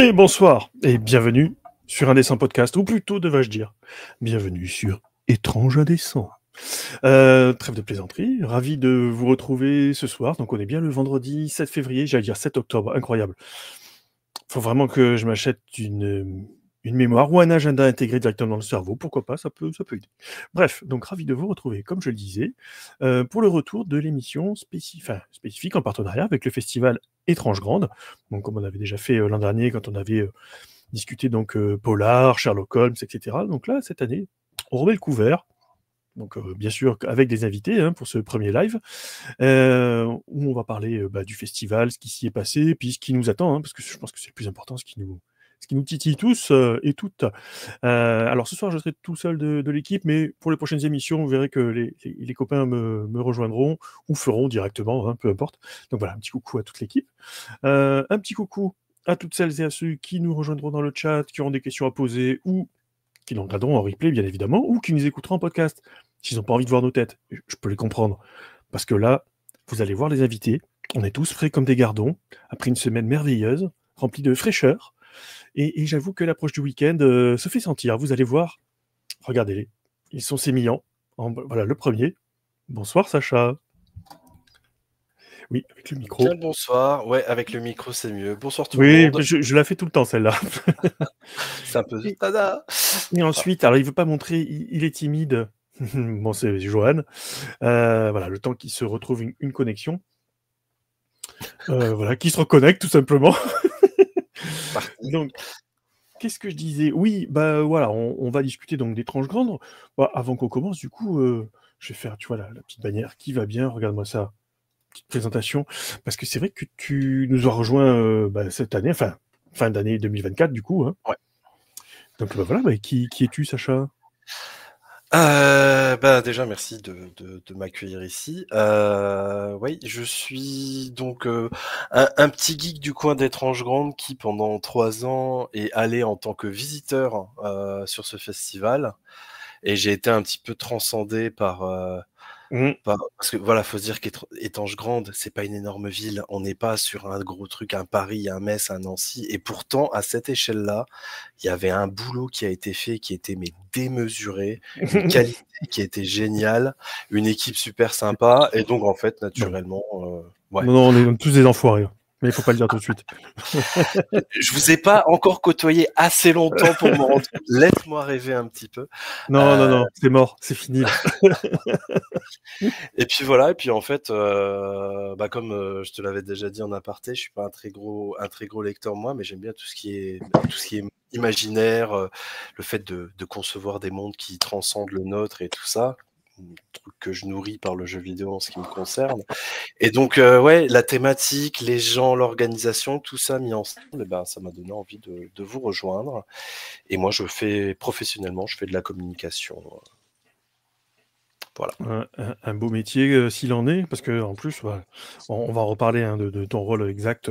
Et bonsoir, et bienvenue sur Indécent Podcast, ou plutôt devrais-je dire, bienvenue sur Étrange Indécent. Trêve de plaisanterie, ravi de vous retrouver ce soir, donc on est bien le vendredi 7 février, j'allais dire 7 octobre, incroyable. Faut vraiment que je m'achète une mémoire ou un agenda intégré directement dans le cerveau, pourquoi pas, ça peut aider. Bref, donc ravi de vous retrouver, comme je le disais, pour le retour de l'émission spécifique en partenariat avec le festival Étrange Grande, donc comme on avait déjà fait l'an dernier quand on avait discuté donc Polar, Sherlock Holmes, etc. Donc là, cette année, on remet le couvert, donc bien sûr avec des invités pour ce premier live, où on va parler du festival, ce qui s'y est passé, puis ce qui nous attend, parce que je pense que c'est le plus important, ce qui nous titille tous et toutes. Alors ce soir, je serai tout seul de l'équipe, mais pour les prochaines émissions, vous verrez que les copains me rejoindront ou feront directement, peu importe. Donc voilà, un petit coucou à toute l'équipe. Un petit coucou à toutes celles et à ceux qui nous rejoindront dans le chat, qui auront des questions à poser ou qui nous regarderont en replay, bien évidemment, ou qui nous écouteront en podcast, s'ils n'ont pas envie de voir nos têtes. Je peux les comprendre. Parce que là, vous allez voir les invités, on est tous frais comme des gardons, après une semaine merveilleuse, remplie de fraîcheur, et j'avoue que l'approche du week-end se fait sentir. Vous allez voir, regardez-les, ils sont sémillants. Voilà, le premier. Bonsoir Sacha. Oui, avec le micro. Bien le bonsoir, ouais, avec le micro c'est mieux. Bonsoir tout le Oui, monde. je la fais tout le temps celle-là. C'est un peu tada. Et ensuite, alors il veut pas montrer, il est timide. Bon, c'est Johan. Voilà, le temps qu'il se retrouve une connexion. Voilà, qu'il se reconnecte tout simplement. Donc, qu'est-ce que je disais? Oui, bah voilà, on va discuter donc d'Étrange Grande. Bah, avant qu'on commence, du coup, je vais faire, tu vois, la petite bannière qui va bien. Regarde-moi ça, petite présentation. Parce que c'est vrai que tu nous as rejoint cette année, enfin, fin d'année 2024, du coup. Ouais. Donc voilà, qui es-tu, Sacha? Déjà merci de m'accueillir ici. Oui, je suis donc un petit geek du coin d'Étrange Grande qui pendant 3 ans est allé en tant que visiteur sur ce festival et j'ai été un petit peu transcendé parce que voilà, faut se dire qu'Étange Grande, c'est pas une énorme ville. On n'est pas sur un gros truc, un Paris, un Metz, un Nancy. Et pourtant, à cette échelle-là, il y avait un boulot qui a été fait qui était démesuré, une qualité qui était géniale, une équipe super sympa. Et donc, en fait, naturellement, ouais. Non, on est tous des enfoirés. Mais il faut pas le dire tout de suite. Je vous ai pas encore côtoyé assez longtemps pour me rendre compte. Laisse-moi rêver un petit peu. Non, c'est mort, c'est fini. Et puis voilà, et puis en fait, comme je te l'avais déjà dit en aparté, je suis pas un très gros lecteur moi, mais j'aime bien tout ce qui est imaginaire, le fait de concevoir des mondes qui transcendent le nôtre et tout ça, un truc que je nourris par le jeu vidéo en ce qui me concerne. Et donc ouais, la thématique, les gens, l'organisation, tout ça mis ensemble, ça m'a donné envie de vous rejoindre. Et moi, professionnellement, je fais de la communication. Voilà. Un beau métier s'il en est, parce que en plus, on va en reparler de ton rôle exact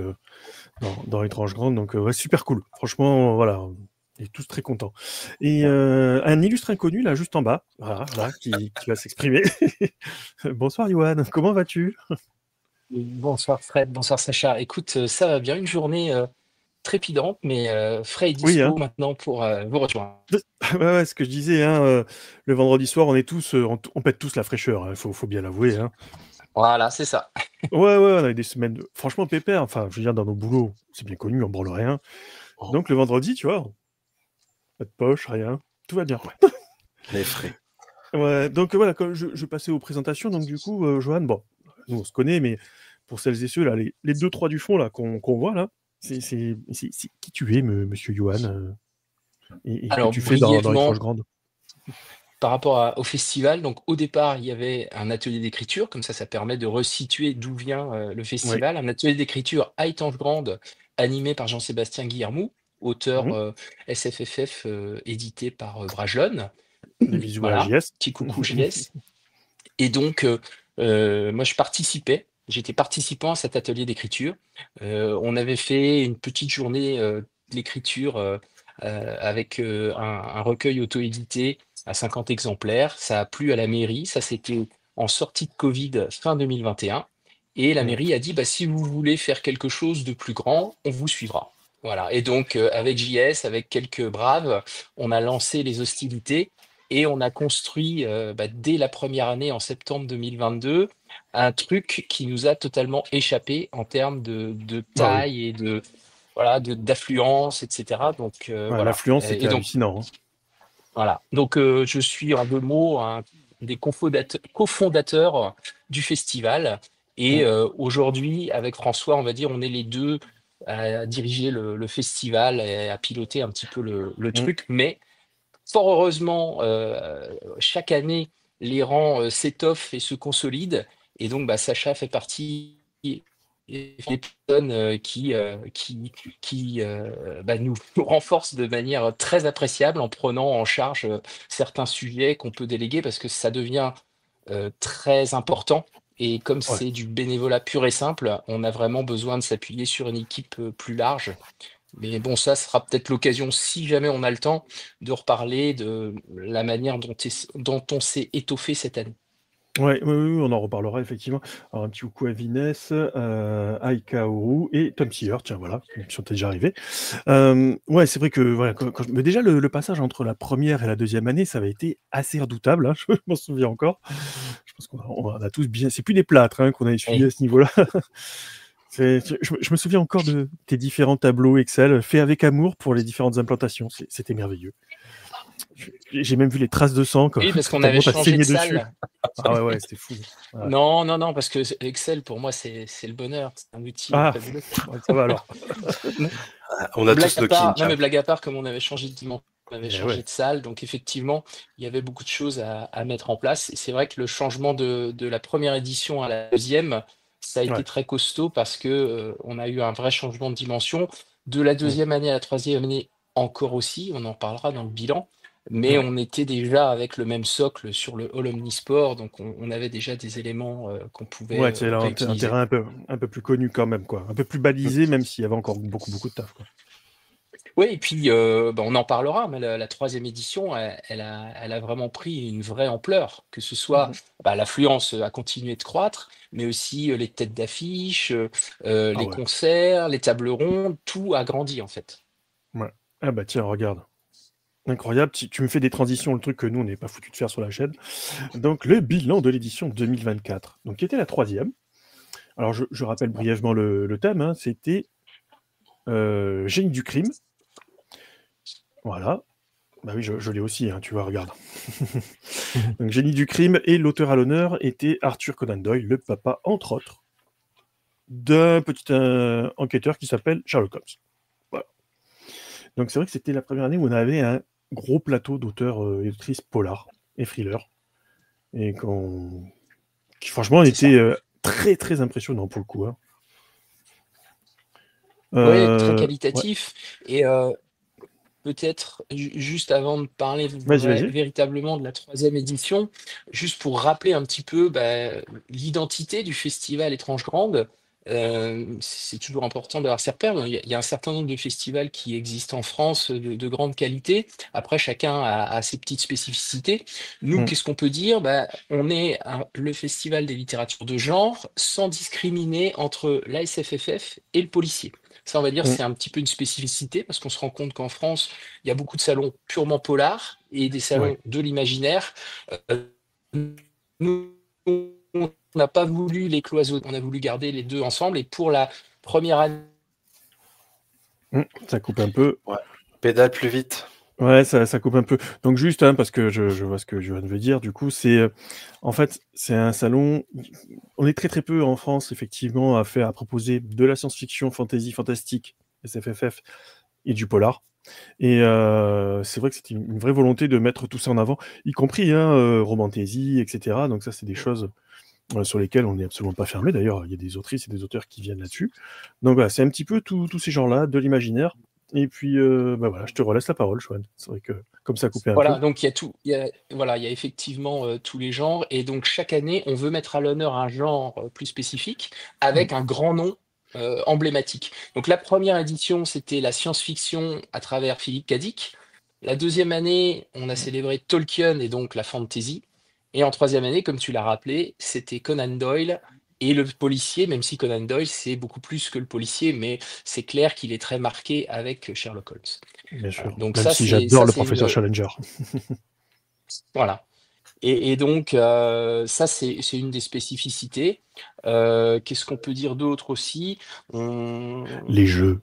dans Étrange Grande, donc ouais, super cool. Franchement, voilà, on est tous très contents. Et un illustre inconnu là, juste en bas, voilà, qui va s'exprimer. Bonsoir Johan, comment vas-tu? Bonsoir Fred, bonsoir Sacha. Écoute, ça va bien, une journée trépidante, mais frais et dispo maintenant pour vous rejoindre. Ouais, ce que je disais, le vendredi soir, on est tous, on pète tous la fraîcheur, faut bien l'avouer. Voilà, c'est ça. Ouais, on a eu des semaines franchement pépères, enfin, je veux dire, dans nos boulots, c'est bien connu, on branle rien. Donc le vendredi, tu vois, pas de poche, rien, tout va bien. Les frais. Ouais, donc voilà, quand je passais aux présentations, donc du coup, Johan, bon, nous on se connaît, mais pour celles et ceux, là, les 2-3 du fond, là, qu'on voit, là, c'est qui tu es, monsieur Johan, et Alors, que tu fais dans Étrange Grande? Par rapport au festival, donc au départ, il y avait un atelier d'écriture, comme ça permet de resituer d'où vient le festival. Un atelier d'écriture à Étange Grande, animé par Jean-Sébastien Guillermou, auteur SFFF, édité par Brajlon. Des bisous à JS. Petit coucou JS. Et donc, moi, j'étais participant à cet atelier d'écriture. On avait fait une petite journée d'écriture avec un recueil auto-édité à 50 exemplaires. Ça a plu à la mairie. Ça, c'était en sortie de Covid fin 2021. Et la mairie a dit, si vous voulez faire quelque chose de plus grand, on vous suivra. Voilà. Et donc, avec JS, avec quelques braves, on a lancé les hostilités et on a construit, dès la première année, en septembre 2022, un truc qui nous a totalement échappé en termes de Ah oui. taille et voilà, d'affluence, etc. Donc, Ouais, voilà. l'affluence, Et c'était donc, hallucinant, hein. voilà. Donc, je suis en 2 mots un des cofondateurs du festival. Et Mm. aujourd'hui, avec François, on va dire, on est les deux à diriger le festival et à piloter un petit peu le Mm. truc. Mais fort heureusement, chaque année, les rangs s'étoffent et se consolident. Et donc, Sacha fait partie des personnes qui nous renforcent de manière très appréciable en prenant en charge certains sujets qu'on peut déléguer parce que ça devient très important. Et comme Ouais. c'est du bénévolat pur et simple, on a vraiment besoin de s'appuyer sur une équipe plus large. Mais bon, ça sera peut-être l'occasion, si jamais on a le temps, de reparler de la manière dont on s'est étoffé cette année. Ouais, oui, oui, on en reparlera effectivement. Alors un petit coucou à Viness, Aika Oru et Tom Sear, tiens voilà, qui sont déjà arrivés. Ouais, c'est vrai que voilà, mais déjà le passage entre la première et la deuxième année, ça avait été assez redoutable, hein, je m'en souviens encore. Je pense qu'on a tous bien c'est plus des plâtres, hein, qu'on a essuyés Et, à ce niveau-là. Je me souviens encore de tes différents tableaux Excel faits avec amour pour les différentes implantations, c'était merveilleux. J'ai même vu les traces de sang quand oui, parce qu'on avait tellement tu changé de saigné dessus. salle. Ah ouais, ouais, c'était fou. Ouais. Non, non, non, parce que Excel, pour moi, c'est le bonheur. C'est un outil Ah! fabuleux. Ouais, ça va alors. On a Blague tous à nos part, kinks, non hein. mais blague à part, comme on avait changé de dimension, on avait Eh changé ouais. de salle, donc effectivement, il y avait beaucoup de choses à mettre en place. Et c'est vrai que le changement de la première édition à la deuxième, ça a été Ouais. très costaud parce que on a eu un vrai changement de dimension. De la Mmh. deuxième année à la troisième année, encore aussi, on en parlera dans le bilan. Mais Ouais. on était déjà avec le même socle sur le All Omnisport, donc on avait déjà des éléments qu'on pouvait Ouais, c'est là un réutiliser. terrain un peu plus connu quand même, quoi. Un peu plus balisé, même s'il y avait encore beaucoup, beaucoup de taf, quoi. Oui, et puis on en parlera, mais la troisième édition, elle a vraiment pris une vraie ampleur, que ce soit Mmh. l'affluence a continué de croître, mais aussi les têtes d'affiche, Ah les ouais. concerts, les tables rondes, tout a grandi en fait. Ouais. Ah bah tiens, regarde. Incroyable, tu me fais des transitions, le truc que nous, on n'est pas foutu de faire sur la chaîne. Donc, le bilan de l'édition 2024, donc qui était la troisième. Alors, je rappelle brièvement le thème, hein, c'était génie du crime. Voilà. Bah oui, je l'ai aussi, hein, tu vois, regarde. Donc, génie du crime et l'auteur à l'honneur était Arthur Conan Doyle, le papa, entre autres, d'un petit enquêteur qui s'appelle Sherlock Holmes. Voilà. Donc, c'est vrai que c'était la première année où on avait un gros plateau d'auteurs et d'autrices polars et thrillers. Et qui, franchement, C'est ça. était très, très impressionnant pour le coup, hein. Oui, très Ouais. qualitatif. Et peut-être juste avant de parler Vas-y, vas-y. véritablement de la troisième édition, juste pour rappeler un petit peu l'identité du festival Étrange Grande. C'est toujours important d'avoir ces repères. Il y a un certain nombre de festivals qui existent en France de grande qualité. Après, chacun a ses petites spécificités. Nous, Mm. qu'est-ce qu'on peut dire? On est le festival des littératures de genre sans discriminer entre la SFFF et le policier. Ça, on va dire, Mm. c'est un petit peu une spécificité parce qu'on se rend compte qu'en France, il y a beaucoup de salons purement polars et des Ouais. salons de l'imaginaire. Nous, on n'a pas voulu les cloisonner, on a voulu garder les deux ensemble. Et pour la première année, Ça coupe un peu. Ouais. Pédale plus vite. Ouais, ça coupe un peu. Donc juste, hein, parce que je vois ce que Johan veut dire, du coup, en fait, c'est un salon. On est très très peu en France, effectivement, à proposer de la science-fiction, fantasy, fantastique, SFFF et du polar. Et c'est vrai que c'était une vraie volonté de mettre tout ça en avant, y compris hein, Romantaisie, etc. Donc ça, c'est des choses sur lesquelles on n'est absolument pas fermé. D'ailleurs, il y a des autrices et des auteurs qui viennent là-dessus. Donc voilà, c'est un petit peu tous ces genres-là, de l'imaginaire. Et puis, voilà, je te relaisse la parole, Chouane. C'est vrai que comme ça a coupé un peu. voilà, donc il y a tout, voilà, il y a effectivement tous les genres. Et donc chaque année, on veut mettre à l'honneur un genre plus spécifique Mm. avec un grand nom emblématique. Donc la première édition, c'était la science-fiction à travers Philippe Cadic. La deuxième année, on a célébré Tolkien et donc la fantasy. Et en troisième année, comme tu l'as rappelé, c'était Conan Doyle Et le policier, même si Conan Doyle, c'est beaucoup plus que le policier, mais c'est clair qu'il est très marqué avec Sherlock Holmes. Bien sûr. Donc Même ça, si c'est j'adore le professeur Challenger. voilà. Et donc, ça, c'est une des spécificités. Qu'est-ce qu'on peut dire d'autre aussi? Les jeux.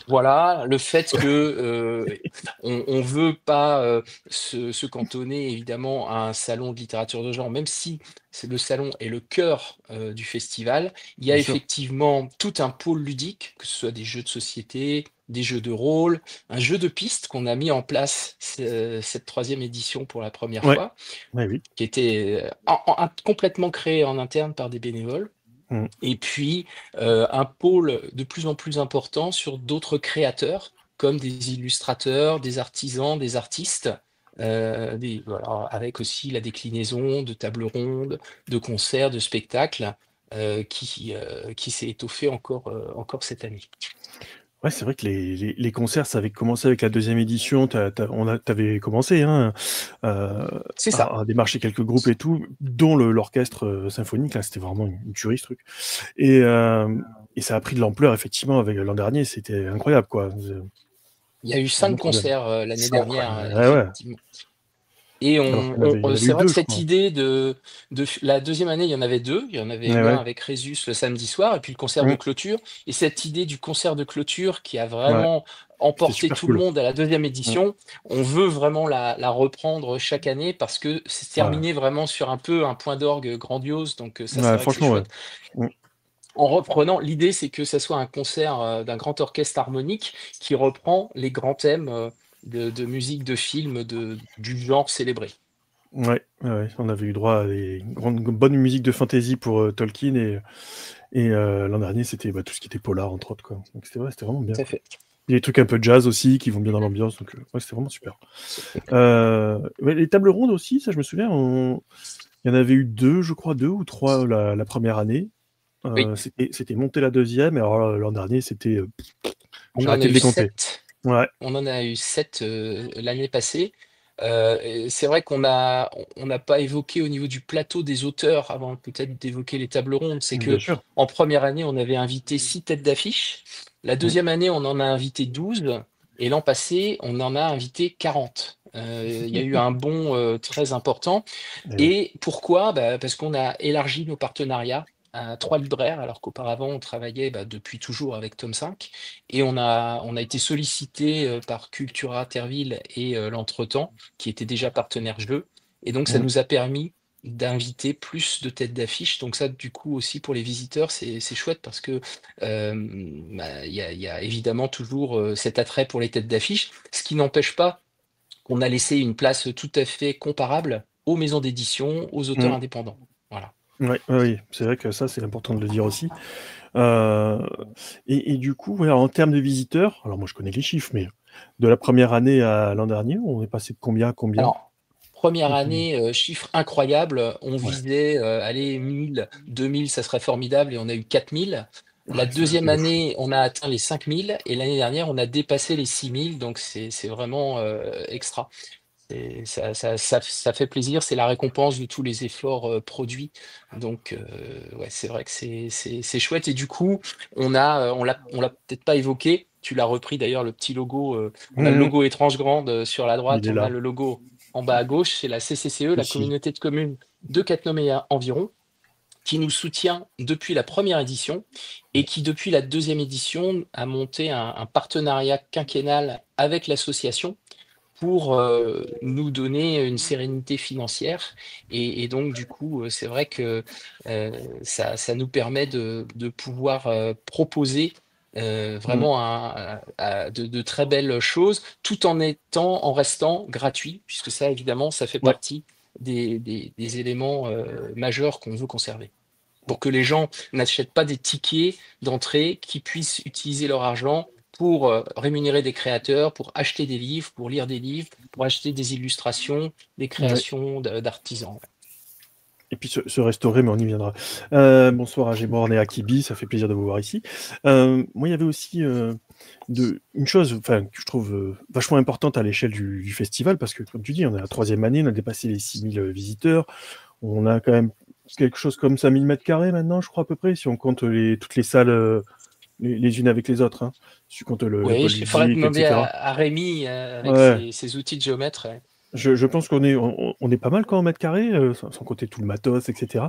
Voilà, le fait que on veut pas se cantonner évidemment à un salon de littérature de genre, même si le salon est le cœur du festival. Il y a Bien sûr. effectivement tout un pôle ludique, que ce soit des jeux de société, des jeux de rôle, un jeu de piste qu'on a mis en place cette troisième édition pour la première Ouais. fois, Ouais, oui. qui était complètement créé en interne par des bénévoles. Mm. Et puis, un pôle de plus en plus important sur d'autres créateurs, comme des illustrateurs, des artisans, des artistes, voilà, avec aussi la déclinaison de tables rondes, de concerts, de spectacles, qui s'est étoffée encore cette année. Ouais, c'est vrai que les concerts, ça avait commencé avec la deuxième édition. T'avais commencé C'est ça. à démarcher quelques groupes et tout, dont l'orchestre symphonique. Là, c'était vraiment une tuerie, ce truc. Et ça a pris de l'ampleur, effectivement, avec l'an dernier. C'était incroyable, quoi. Il y a eu Vraiment 5 trop bien. concerts l'année dernière, Ouais, ouais. effectivement. Et Alors qu'il y en avait c'est eu vrai deux, que je cette crois. idée de la deuxième année, il y en avait deux. Il y en avait Ouais, eu un ouais. avec Résus le samedi soir et puis le concert de Mm. clôture. Et cette idée du concert de clôture qui a Ouais. vraiment C'était emporté super tout le cool. monde à la deuxième Mm. édition, on veut vraiment la reprendre chaque année parce que c'est Ouais. terminé vraiment sur un peu un point d'orgue grandiose. Donc ça, c'est Ouais, vrai que c'est franchement, ouais. chouette. Mm. En reprenant, l'idée, c'est que ça soit un concert d'un grand orchestre harmonique qui reprend les grands thèmes de musique de film du genre célébré. Ouais, ouais, ouais. On avait eu droit à des bonnes musiques de fantasy pour Tolkien et l'an dernier, c'était tout ce qui était polar, entre autres, quoi. Donc c'était vraiment bien, Tout à quoi. fait. Il y a des trucs un peu jazz aussi qui vont bien dans l'ambiance, donc ouais, c'était vraiment super. Ouais, les tables rondes aussi, ça je me souviens, il y en avait eu deux, je crois, deux ou trois la première année. Oui, C'était monté la deuxième, et alors l'an dernier, c'était... on j'ai en a arrêté de eu les compter. 7. Ouais, On en a eu 7 l'année passée. Et c'est vrai on n'a pas évoqué au niveau du plateau des auteurs, avant peut-être d'évoquer les tables rondes, c'est bien que sûr. en première année, on avait invité 6 têtes d'affiche. La Mm. deuxième année, on en a invité 12. Et l'an passé, on en a invité 40. Il y a eu un bond très important. Et ouais. Et pourquoi? Parce qu'on a élargi nos partenariats à 3 libraires, alors qu'auparavant, on travaillait depuis toujours avec Tome 5. Et on a été sollicité par Cultura Terville et l'Entretemps, qui étaient déjà partenaires jeux. Et donc, ça Mm. nous a permis d'inviter plus de têtes d'affiche. Donc ça, du coup, aussi pour les visiteurs, c'est chouette parce que il y a évidemment toujours cet attrait pour les têtes d'affiche, ce qui n'empêche pas qu'on a laissé une place tout à fait comparable aux maisons d'édition, aux auteurs Mm. indépendants. Voilà. Ouais, ouais, oui, c'est vrai que ça, c'est important de le dire aussi. Euh, et du coup, ouais, en termes de visiteurs, alors moi je connais les chiffres, mais de la première année à l'an dernier, on est passé de combien à combien? Alors, première année, chiffre incroyable, on Ouais, visait, allez, 1000, 2000, ça serait formidable, et on a eu 4000. La ouais, c'est un truc deuxième de fou. année, on a atteint les 5000, et l'année dernière, on a dépassé les 6000, donc c'est vraiment extra. Et ça fait plaisir, c'est la récompense de tous les efforts produits. Donc, ouais, c'est vrai que c'est chouette. Et du coup, on l'a peut-être pas évoqué. Tu l'as repris d'ailleurs, le petit logo. On a le Mhm. logo étrange grande sur la Il droite, est on a là, le logo en bas à gauche. C'est la CCCE, la ici. communauté de communes de Cattenom environ, qui nous soutient depuis la première édition et qui, depuis la deuxième édition, a monté un partenariat quinquennal avec l'association pour nous donner une sérénité financière. Et donc, du coup, c'est vrai que ça nous permet de pouvoir proposer Mm. vraiment de très belles choses, tout en restant gratuit, puisque ça, évidemment, ça fait Ouais, partie des éléments majeurs qu'on veut conserver. Pour que les gens n'achètent pas des tickets d'entrée, qui puissent utiliser leur argent pour rémunérer des créateurs, pour acheter des livres, pour lire des livres, pour acheter des illustrations, des ouais. créations d'artisans. Et puis se restaurer, mais on y viendra. Bonsoir à Géborn et à Kibi, ça fait plaisir de vous voir ici. Moi, il y avait aussi une chose que je trouve vachement importante à l'échelle du festival, parce que, comme tu dis, on est à la troisième année, on a dépassé les 6000 visiteurs, on a quand même quelque chose comme 5000 mètres carrés maintenant, je crois à peu près, si on compte toutes les salles les unes avec les autres. Hein. Si tu comptes le Oui, pôle il faudrait ludique, demander etc. à Rémi avec Ouais. ses outils de géomètre. Ouais. Je pense on est pas mal quand en mètres carrés, sans compter tout le matos, etc.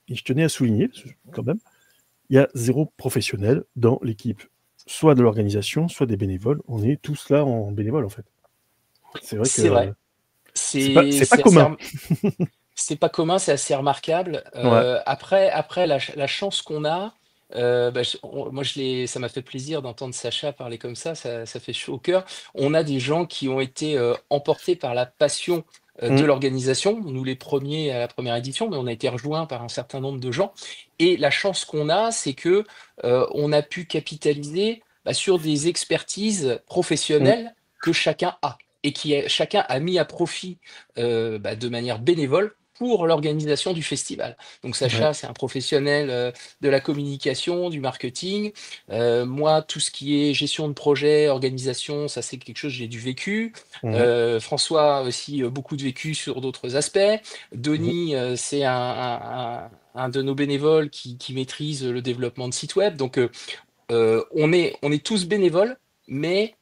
Et je tenais à souligner, quand même, il y a 0 professionnel dans l'équipe, soit de l'organisation, soit des bénévoles. On est tous là en bénévole, en fait. C'est vrai C'est que vrai. c'est pas C'est assez, commun. c'est pas commun, c'est assez remarquable. Ouais. Après la chance qu'on a, bah, moi ça m'a fait plaisir d'entendre Sacha parler comme ça fait chaud au cœur. On a des gens qui ont été emportés par la passion de Mm. l'organisation, nous les premiers à la première édition, mais on a été rejoints par un certain nombre de gens. Et la chance qu'on a, c'est que on a pu capitaliser sur des expertises Mm. professionnelles que chacun a et chacun a mis à profit de manière bénévole pour l'organisation du festival. Donc Ouais. Sacha, c'est un professionnel de la communication, du marketing. Moi, tout ce qui est gestion de projet, organisation, ça c'est quelque chose que j'ai du vécu. Mm. François aussi, beaucoup de vécu sur d'autres aspects. Mm. Denis, c'est un de nos bénévoles qui maîtrise le développement de sites web. Donc on est tous bénévoles, mais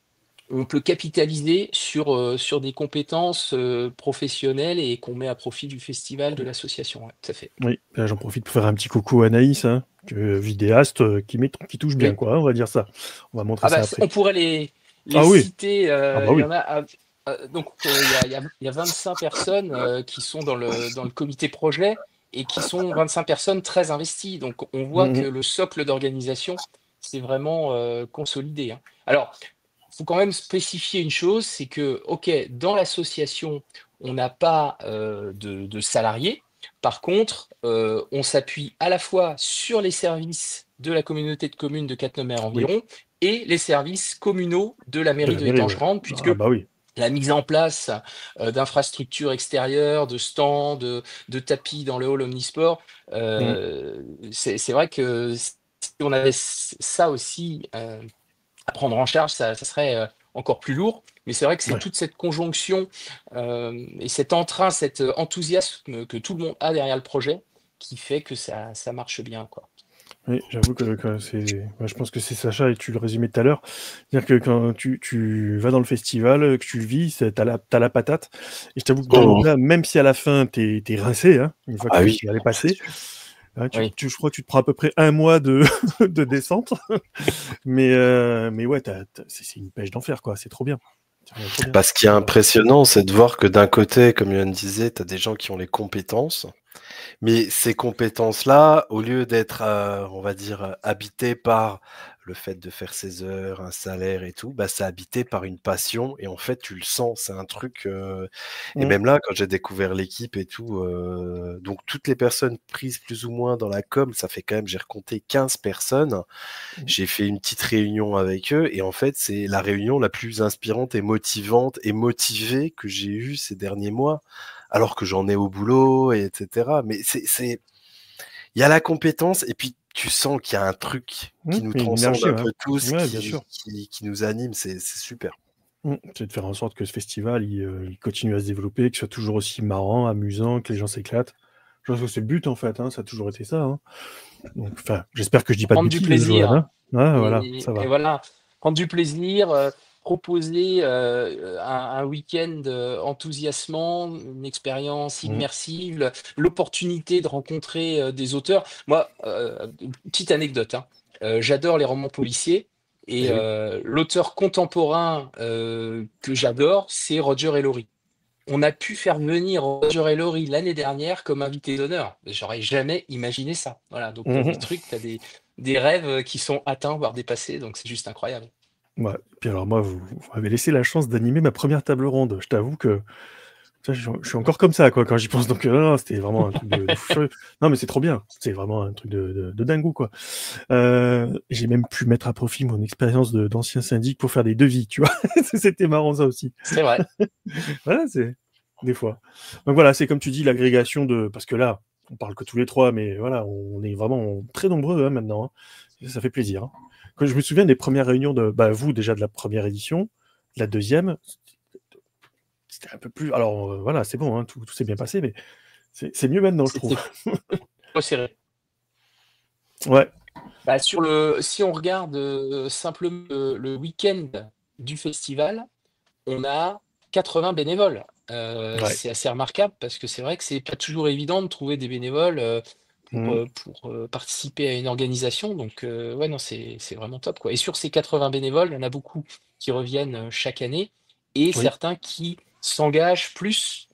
on peut capitaliser sur des compétences professionnelles et qu'on met à profit du festival, de l'association. Ouais, tout à fait. Oui, là, j'en profite pour faire un petit coucou à Anaïs, hein, vidéaste qui touche bien, Oui. quoi, on va dire ça. On va montrer Ah ça bah, après. on pourrait les Ah oui, citer. ah bah Il y oui. en a. Donc, il y a 25 personnes qui sont dans le comité projet et qui sont 25 personnes très investies. Donc, on voit Mm, que mm. le socle d'organisation, c'est vraiment consolidé. Hein. Alors, il faut quand même spécifier une chose, c'est que, OK, dans l'association, on n'a pas de salariés. Par contre, on s'appuie à la fois sur les services de la communauté de communes de Cattenom Oui, environ et les services communaux de la de mairie la de mairie, ouais. Étanges-Grande, puisque Ah bah oui. la mise en place d'infrastructures extérieures, de stands, de tapis dans le hall omnisport, Mm. c'est vrai que si on avait ça aussi à prendre en charge, ça serait encore plus lourd. Mais c'est vrai que c'est Ouais. toute cette conjonction et cet entrain, cet enthousiasme que tout le monde a derrière le projet qui fait que ça marche bien, quoi. Oui, j'avoue que c'est. Moi, je pense que c'est Sacha, et tu le résumais tout à l'heure. C'est-à-dire que quand tu vas dans le festival, que tu le vis, t'as la patate. Et je t'avoue que Oh. là, même si à la fin, t'es rincé, hein, une fois que Ah le oui, festival est c'est passé, sûr. hein, Oui. je crois que tu te prends à peu près 1 mois de, de descente. Mais ouais, c'est une pêche d'enfer, quoi. C'est trop bien. C'est vraiment trop bien. Bah, ce qui est impressionnant, c'est de voir que d'un côté, comme Yoann disait, tu as des gens qui ont les compétences, mais ces compétences-là, au lieu d'être, on va dire, habitées par le fait de faire ses heures, un salaire et tout, bah, c'est habité par une passion et en fait, tu le sens, c'est un truc, et Mm. même là, quand j'ai découvert l'équipe et tout, donc toutes les personnes prises plus ou moins dans la com, ça fait quand même, j'ai recompté 15 personnes. J'ai fait une petite réunion avec eux et en fait, c'est la réunion la plus inspirante et motivante et motivée que j'ai eue ces derniers mois, alors que j'en ai au boulot et etc. Mais il y a la compétence et puis tu sens qu'il y a un truc qui nous Il y a une transcende énergie, un ouais. peu tous, Ouais, bien sûr. qui nous anime, c'est super. C'est de faire en sorte que ce festival, il continue à se développer, qu'il soit toujours aussi marrant, amusant, que les gens s'éclatent. Je pense que c'est le but, en fait, hein, ça a toujours été ça. Hein. Donc, enfin, j'espère que je dis pas de Prendre du bêtises, Johan. plaisir. Hein. Ah, voilà, ça Et va. voilà, prendre du plaisir, proposer un week-end enthousiasmant, une expérience Mm. immersive, l'opportunité de rencontrer des auteurs. Moi, une petite anecdote, hein. J'adore les romans policiers et Et oui. l'auteur contemporain que j'adore, c'est Roger Ellory. On a pu faire venir Roger Ellory l'année dernière comme invité d'honneur. J'aurais jamais imaginé ça. Voilà, donc tu as des Mhm. trucs, tu as des rêves qui sont atteints, voire dépassés, donc c'est juste incroyable. Ouais. Puis alors, moi, vous m'avez laissé la chance d'animer ma première table ronde. Je t'avoue que ça, je suis encore comme ça, quoi, quand j'y pense. Donc, non, c'était vraiment un truc de fou furieux. Non, mais c'est trop bien. C'est vraiment un truc de dingo, quoi. J'ai même pu mettre à profit mon expérience d'ancien syndic pour faire des devis, tu vois. C'était marrant, ça aussi. C'est vrai. Voilà, c'est des fois. Donc voilà, c'est comme tu dis, l'agrégation de... Parce que là, on parle que tous les trois, mais voilà, on est vraiment très nombreux, hein, maintenant. Hein. Et ça fait plaisir. Hein. Quand je me souviens des premières réunions de... Bah, vous, déjà, de la première édition, de la deuxième, c'était un peu plus... Alors, voilà, c'est bon, hein, tout s'est bien passé, mais C'est mieux maintenant, je trouve. C'était resserré. Ouais. Bah, si on regarde simplement le week-end du festival, on a 80 bénévoles. Ouais. C'est assez remarquable parce que c'est vrai que c'est pas toujours évident de trouver des bénévoles Mm. pour participer à une organisation. Donc, ouais, non, c'est vraiment top, quoi. Et sur ces 80 bénévoles, il y en a beaucoup qui reviennent chaque année et Oui. certains qui s'engagent plus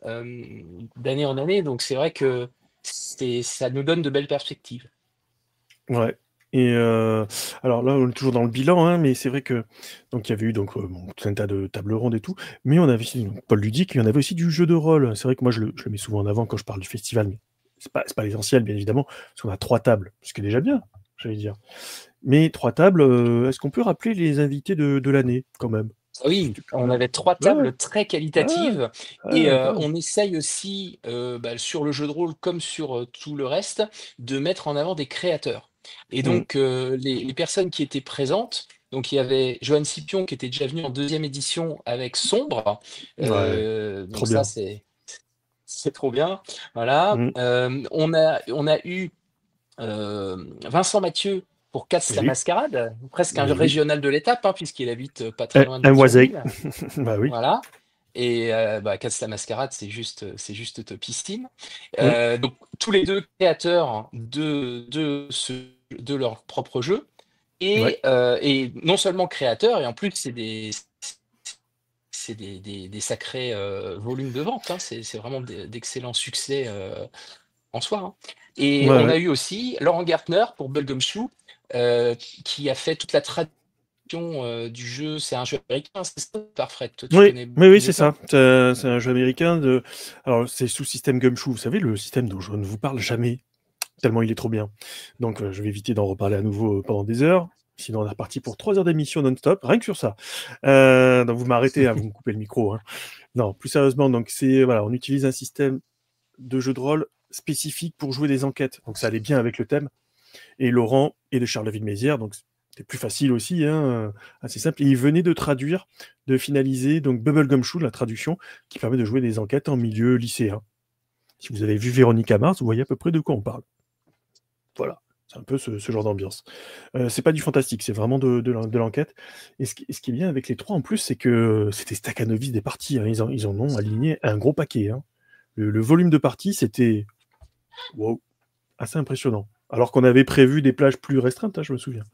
d'année en année. Donc, c'est vrai que ça nous donne de belles perspectives. Ouais. Et alors là, on est toujours dans le bilan, hein, mais c'est vrai que donc il y avait eu donc bon, tout un tas de tables rondes et tout, mais on avait aussi donc, Paul Ludique, il y en avait aussi du jeu de rôle. C'est vrai que moi je le mets souvent en avant quand je parle du festival, mais c'est pas l'essentiel, bien évidemment, parce qu'on a 3 tables, ce qui est déjà bien, j'allais dire. Mais 3 tables, est-ce qu'on peut rappeler les invités de l'année quand même? Oui, C'était quand on même. avait 3 Ouais, tables très ouais, qualitatives et ouais, quand même. on essaye aussi, bah, sur le jeu de rôle comme sur, tout le reste, de mettre en avant des créateurs et Mmh. donc les personnes qui étaient présentes, donc il y avait Johan Scipion qui était déjà venu en deuxième édition avec Sombre, Ouais, trop donc ça bien. c'est trop bien, voilà. Mmh. On a eu Vincent Mathieu pour Casse Eh la oui, Mascarade, presque un eh oui. régional de l'étape, hein, puisqu'il habite pas très loin de Un Oisey. Thionville. Bah oui. Voilà. Et bah, Casse la Mascarade, c'est juste topissime. Mmh. Donc tous les deux créateurs de leur propre jeu. Ouais. Et non seulement créateurs, et en plus c'est des sacrés volumes de vente, hein. C'est vraiment d'excellents succès en soi, hein. Et Ouais, on a ouais. eu aussi Laurent Gartner pour Bubblegum Shoe, euh, qui a fait toute la traduction du jeu. C'est un jeu américain, c'est ça, Parfait. Toi, tu Oui, connais oui, oui, mieux c'est que moi. ça. C'est un jeu américain de. Alors, c'est sous système Gumshoe. Vous savez, le système dont je ne vous parle jamais, tellement il est trop bien. Donc, je vais éviter d'en reparler à nouveau pendant des heures. Sinon, on est reparti pour 3 heures d'émission non-stop, rien que sur ça. Donc, vous m'arrêtez, hein, vous me coupez le micro, hein. Non, plus sérieusement, donc c'est voilà, on utilise un système de jeu de rôle spécifique pour jouer des enquêtes. Donc, ça allait bien avec le thème. Et Laurent et de Charleville-Mézières, donc c'était plus facile aussi, hein, assez simple. Et il venait de traduire, de finaliser donc Bubblegum Shoe, la traduction, qui permet de jouer des enquêtes en milieu lycéen. Si vous avez vu Véronica Mars, vous voyez à peu près de quoi on parle. Voilà, c'est un peu ce genre d'ambiance. C'est pas du fantastique, c'est vraiment de l'enquête. Et ce qui est bien avec les 3 en plus, c'est que c'était Stakhanoviste des parties, hein. Ils en ont aligné un gros paquet, hein. Le volume de parties, c'était wow, assez impressionnant. Alors qu'on avait prévu des plages plus restreintes, hein, je me souviens.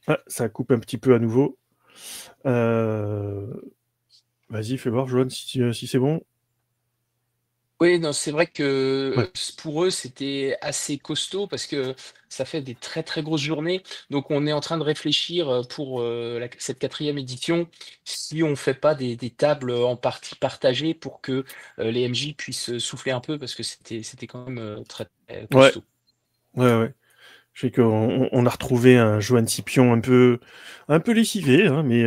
Ah, ça coupe un petit peu à nouveau. Vas-y, fais voir, Joanne, si c'est bon. Oui, non, c'est vrai que Ouais. pour eux, c'était assez costaud parce que ça fait des très très grosses journées. Donc, on est en train de réfléchir pour cette quatrième édition si on fait pas des tables en partie partagées pour que les MJ puissent souffler un peu parce que c'était quand même très, très Ouais, costaud. ouais. Je sais qu'on a retrouvé un Johan Scipion un peu lessivé, hein, mais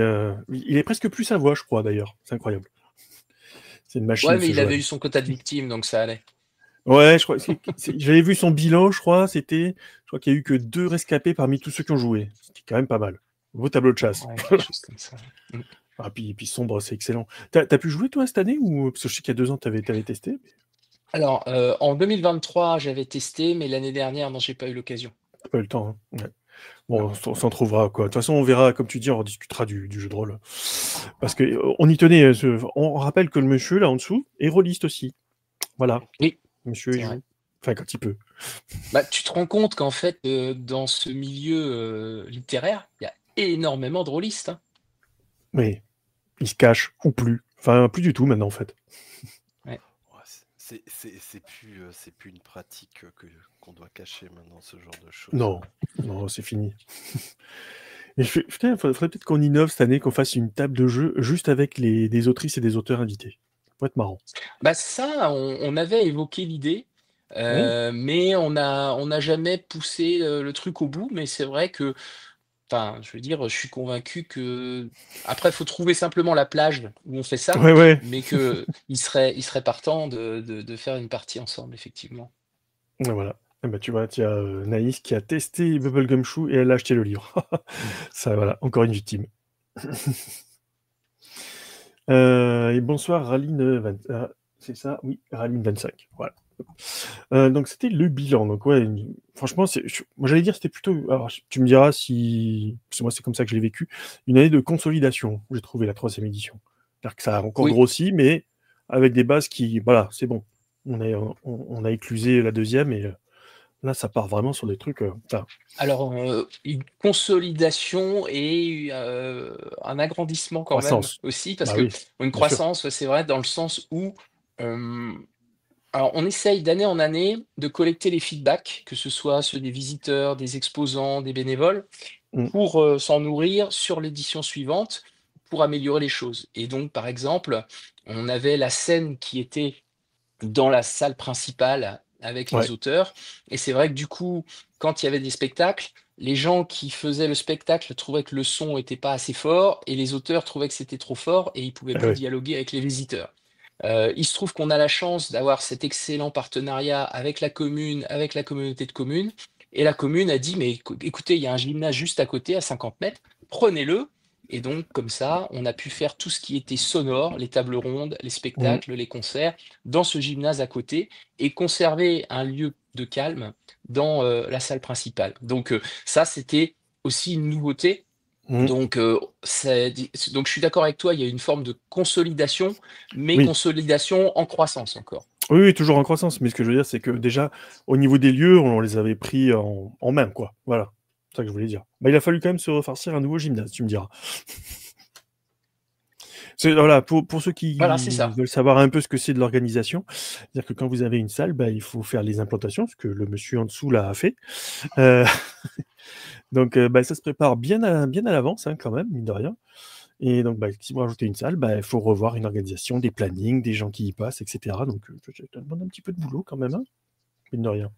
il est presque plus sa voix, je crois, d'ailleurs. C'est incroyable. C'est une Ouais, machine, mais ce il avait Johan. eu son quota de victimes, donc ça allait. Ouais, je crois. J'avais vu son bilan, je crois. Je crois qu'il y a eu que 2 rescapés parmi tous ceux qui ont joué. C'était quand même pas mal. Beau tableau de chasse. Ouais, quelque chose comme ça. Mm. Ah, puis Sombre, c'est excellent. T'as pu jouer, toi, cette année ou... Parce que je sais qu'il y a 2 ans, t'avais testé. Alors, en 2023, j'avais testé, mais l'année dernière, non, j'ai pas eu l'occasion. T'as pas eu le temps, hein. Ouais. Non. Bon, on s'en trouvera, quoi. De toute façon, on verra, comme tu dis, on rediscutera du jeu de rôle. Parce que on y tenait. On rappelle que le monsieur, là, en dessous, est rôliste aussi. Voilà. Oui, Monsieur, il c'est vrai. joue. Enfin, quand il peut. Bah, tu te rends compte qu'en fait, dans ce milieu littéraire, il y a énormément de rôlistes, hein. Mais il se cache, ou plus. Enfin, plus du tout, maintenant, en fait. Ouais. Ouais, c'est plus une pratique qu'on doit cacher maintenant, ce genre de choses. Non, non, c'est fini. Mais putain, faudrait peut-être qu'on innove cette année, qu'on fasse une table de jeu juste avec des autrices et des auteurs invités. Ça pourrait être marrant. Bah ça, on avait évoqué l'idée, Mmh. mais on n'a jamais poussé le truc au bout. Mais c'est vrai que, enfin, je veux dire, je suis convaincu que après, il faut trouver simplement la plage où on fait ça, Ouais, ouais. mais que il serait partant de faire une partie ensemble, effectivement. Ouais, voilà. Eh ben, tu vois, il y a Naïs qui a testé Bubblegum Shoe et elle a acheté le livre. Ça, voilà, encore une victime. Et bonsoir Raline, c'est ça? Oui, Raline 25. Voilà. Donc c'était le bilan. Donc ouais, franchement, moi j'allais dire c'était plutôt. Alors tu me diras si, parce que moi c'est comme ça que je l'ai vécu, une année de consolidation. J'ai trouvé la troisième édition. C'est-à-dire que ça a encore Oui. grossi, mais avec des bases qui, voilà, c'est bon. On a éclusé la deuxième et là ça part vraiment sur des trucs. Alors, une consolidation et un agrandissement quand même Croissance. aussi, parce Bah que oui, une bien sûr. croissance, ouais, c'est vrai, dans le sens où, alors on essaye d'année en année de collecter les feedbacks, que ce soit ceux des visiteurs, des exposants, des bénévoles, Mm. pour s'en nourrir sur l'édition suivante, pour améliorer les choses. Et donc, par exemple, on avait la scène qui était dans la salle principale avec les Ouais, auteurs. Et c'est vrai que du coup, quand il y avait des spectacles, les gens qui faisaient le spectacle trouvaient que le son n'était pas assez fort et les auteurs trouvaient que c'était trop fort et ils pouvaient plus ouais. dialoguer avec les visiteurs. Il se trouve qu'on a la chance d'avoir cet excellent partenariat avec la commune, avec la communauté de communes. Et la commune a dit, mais écoutez, il y a un gymnase juste à côté, à 50 mètres, prenez-le. Et donc, comme ça, on a pu faire tout ce qui était sonore, les tables rondes, les Mm. spectacles, les concerts, dans ce gymnase à côté, et conserver un lieu de calme dans la salle principale. Donc, ça, c'était aussi une nouveauté. Mm. Donc, donc, je suis d'accord avec toi, il y a une forme de consolidation, mais Oui. consolidation en croissance encore. Oui, oui, toujours en croissance. Mais ce que je veux dire, c'est que déjà, au niveau des lieux, on les avait pris en main, quoi. Voilà. C'est ça que je voulais dire. Bah, il a fallu quand même se refarcir un nouveau gymnase, tu me diras. Voilà, pour ceux Voilà, c'est qui ça. veulent savoir un peu ce que c'est de l'organisation, c'est-à-dire que quand vous avez une salle, bah, il faut faire les implantations, ce que le monsieur en dessous là a fait. Euh, donc, bah, ça se prépare bien à l'avance, hein, quand même, mine de rien. Et donc, bah, si vous rajoutez une salle, bah, il faut revoir une organisation, des plannings, des gens qui y passent, etc. Donc, ça demande un petit peu de boulot quand même, hein, mine de rien.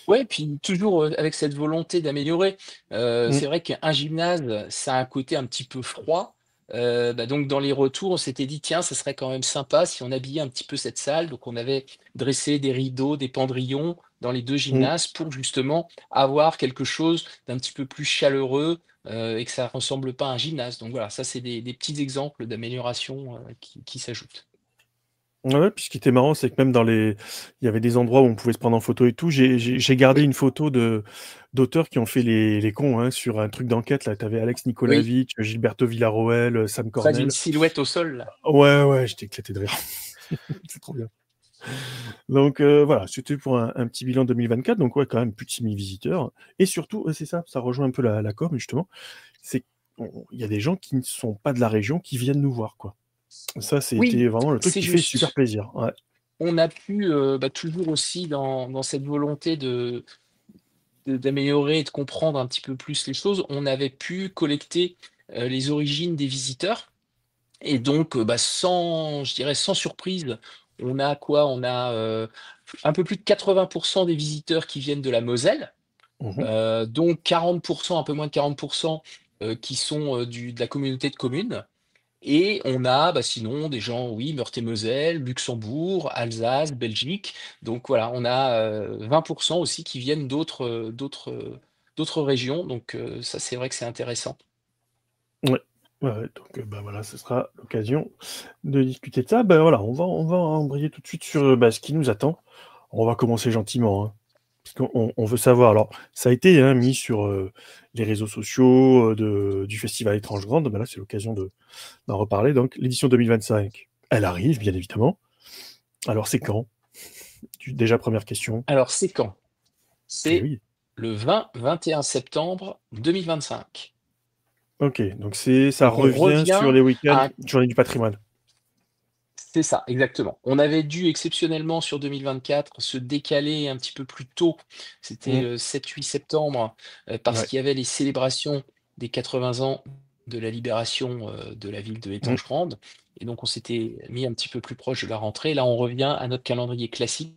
Ouais, puis toujours avec cette volonté d'améliorer. Mm. C'est vrai qu'un gymnase, ça a un côté un petit peu froid. Bah, donc dans les retours, on s'était dit, tiens, ça serait quand même sympa si on habillait un petit peu cette salle. Donc on avait dressé des rideaux, des pendrillons dans les deux Mm. gymnases pour justement avoir quelque chose d'un petit peu plus chaleureux et que ça ne ressemble pas à un gymnase. Donc voilà, ça c'est des petits exemples d'amélioration qui s'ajoutent. Ouais, puis ce qui était marrant, c'est que même il y avait des endroits où on pouvait se prendre en photo et tout. J'ai gardé Oui, une photo d'auteurs qui ont fait les cons, hein, sur un truc d'enquête. Là, t'avais Alex oui, Nikolavitch, Gilberto Villarroel, Sam près d'une Cornell. silhouette au sol, là. Ouais, ouais, j'étais éclaté de rire. C'est trop bien. Donc voilà, c'était pour un petit bilan 2024. Donc ouais, quand même plus de 6000 visiteurs. Et surtout, c'est ça, ça rejoint un peu la com justement. C'est il y a des gens qui ne sont pas de la région qui viennent nous voir, quoi. Ça, Oui, c'était vraiment le truc c'est qui fait super juste. plaisir. Ouais. On a pu, bah, toujours aussi dans cette volonté d'améliorer et de comprendre un petit peu plus les choses, on avait pu collecter, les origines des visiteurs et donc, bah, sans je dirais sans surprise, on a quoi? On a, un peu plus de 80 des visiteurs qui viennent de la Moselle, Mhm. dont 40, un peu moins de 40 qui sont, de la communauté de communes. Et on a, bah, sinon des gens, oui, Meurthe-et-Moselle, Luxembourg, Alsace, Belgique. Donc voilà, on a 20 aussi qui viennent d'autres régions. Donc ça, c'est vrai que c'est intéressant. Ouais. Ouais, ouais, donc bah, voilà, ce sera l'occasion de discuter de ça. Ben voilà, on va embrayer tout de suite sur bah, ce qui nous attend. On va commencer gentiment, hein, parce qu'on veut savoir. Alors, ça a été, hein, mis sur les réseaux sociaux du Festival Étrange Grande. Ben là, c'est l'occasion d'en reparler. Donc, l'édition 2025, elle arrive, bien évidemment. Alors, c'est quand? Déjà, première question. Alors c'est quand? Eh C'est oui. le 20-21 septembre 2025. Ok, donc ça Donc on revient sur revient les week-ends, à... journée du patrimoine. C'est ça, exactement. On avait dû exceptionnellement sur 2024 se décaler un petit peu plus tôt. C'était Mm. le 7-8 septembre, parce Ouais. qu'il y avait les célébrations des 80 ans de la libération, de la ville de Mm. Étanges-Grande. Et donc on s'était mis un petit peu plus proche de la rentrée. Là, on revient à notre calendrier classique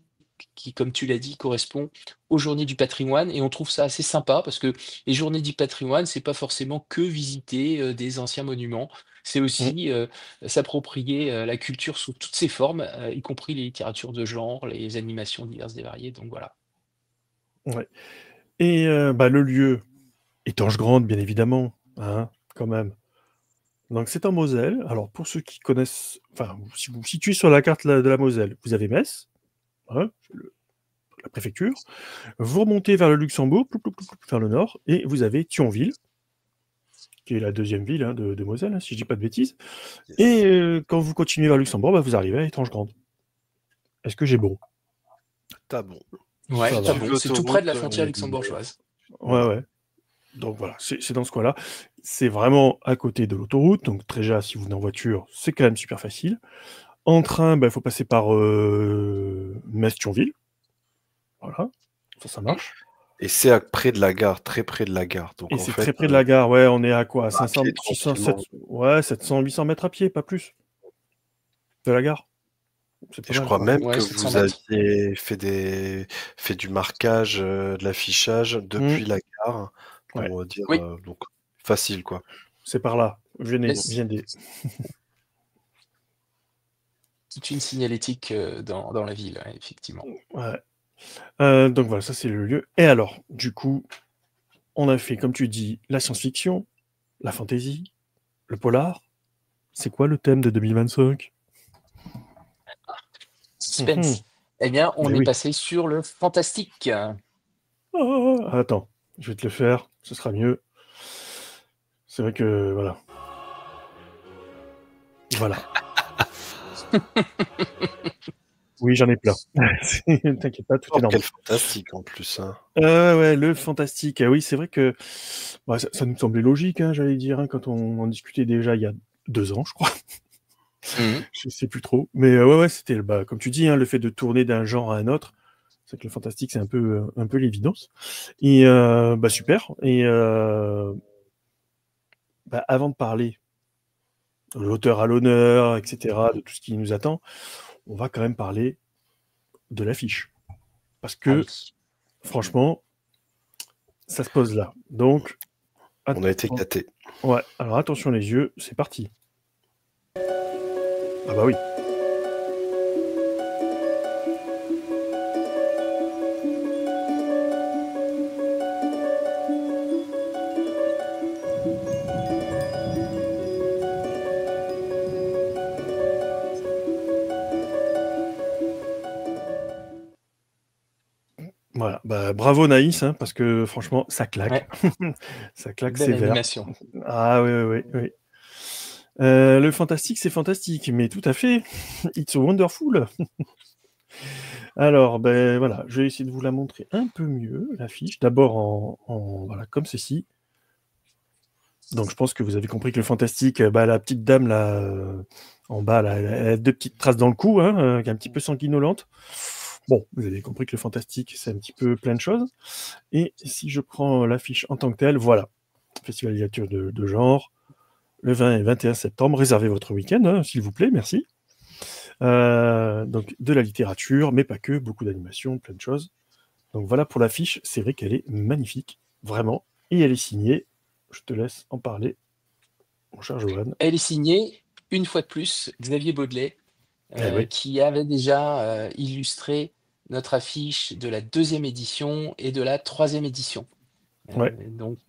qui, comme tu l'as dit, correspond aux Journées du patrimoine. Et on trouve ça assez sympa parce que les Journées du patrimoine, c'est pas forcément que visiter des anciens monuments. C'est Mm. aussi s'approprier la culture sous toutes ses formes, y compris les littératures de genre, les animations diverses et variées. Donc voilà. Ouais. Et bah, le lieu, Étanges Grande, bien évidemment, hein, quand même. Donc c'est en Moselle. Alors pour ceux qui connaissent, enfin si vous vous situez sur la carte de la Moselle, vous avez Metz, hein, la préfecture. Vous remontez vers le Luxembourg, vers le nord, et vous avez Thionville, qui est la deuxième ville de Moselle, si je dis pas de bêtises. Yes. Et quand vous continuez vers Luxembourg, vous arrivez à Étrange-Grande. Est-ce que j'ai bon? T'as bon. Ouais, Ça t'as va. bon. C'est tout près de la L'autoroute, frontière luxembourgeoise. Ouais, ouais. Donc voilà, c'est dans ce coin-là. C'est vraiment à côté de l'autoroute. Donc déjà, si vous venez en voiture, c'est quand même super facile. En train, il faut passer par Metz-Thionville. Voilà, ça marche. Et c'est près de la gare, très près de la gare. Donc Et en c'est fait, très près de la gare. Ouais, on est à quoi? à 500, pied, 600, tranquillement. 700, ouais, 700, 800 mètres à pied, pas plus. De la gare. C'est Et pas je mal, crois quoi. même Ouais, que 700 vous mètres. aviez fait du marquage, de l'affichage depuis la gare Ouais. pour dire, Oui. donc facile, quoi. C'est par là. Venez, Yes. viendez. Toute une signalétique dans la ville, ouais, effectivement. Ouais. Donc voilà, ça c'est le lieu. Et alors, du coup, on a fait, comme tu dis, la science-fiction, la fantasy, le polar. C'est quoi le thème de 2025? Suspense. Eh bien, on Mais est oui. passé sur le fantastique. Ah, attends, je vais te le faire, ce sera mieux. C'est vrai que, voilà. Voilà. Oui, j'en ai plein. T'inquiète pas, tout est Oh, normal. quel fantastique en plus, hein. Ouais, le fantastique. Oui, c'est vrai que ça nous semblait logique, j'allais dire, quand on en discutait déjà il y a 2 ans, je crois. Mhm. Je sais plus trop. Mais ouais, c'était, comme tu dis, le fait de tourner d'un genre à un autre. C'est que le fantastique, c'est un peu l'évidence. Et super. Et avant de parler de l'auteur à l'honneur, etc., de tout ce qui nous attend, on va quand même parler de l'affiche. Parce Ah que, oui. franchement, ça se pose là. Donc, On a été gâtés. ouais, alors attention les yeux, c'est parti. Ah bah oui. Voilà, bravo Naïs, parce que franchement, ça claque. Ouais. Ça claque Belle sévère. animation. Ah oui. Le fantastique, c'est fantastique, mais tout à fait. It's wonderful. Alors, voilà, je vais essayer de vous la montrer un peu mieux, l'affiche. D'abord voilà, comme ceci. Donc, je pense que vous avez compris que le fantastique, la petite dame là, en bas, là, elle a 2 petites traces dans le cou, qui est un petit peu sanguinolente. Bon, vous avez compris que le fantastique, c'est un petit peu plein de choses. Et si je prends l'affiche en tant que telle, voilà, Festival Ligature de genre, le 20 et 21 septembre, réservez votre week-end, s'il vous plaît, merci. Donc de la littérature, mais pas que, beaucoup d'animation, plein de choses. Donc voilà pour l'affiche, c'est vrai qu'elle est magnifique, vraiment, et elle est signée. Je te laisse en parler, mon cher Johan. Elle est signée, une fois de plus, Xavier Baudelet, Oui. qui avait déjà illustré notre affiche de la 2e édition et de la 3e édition. Ouais. Donc,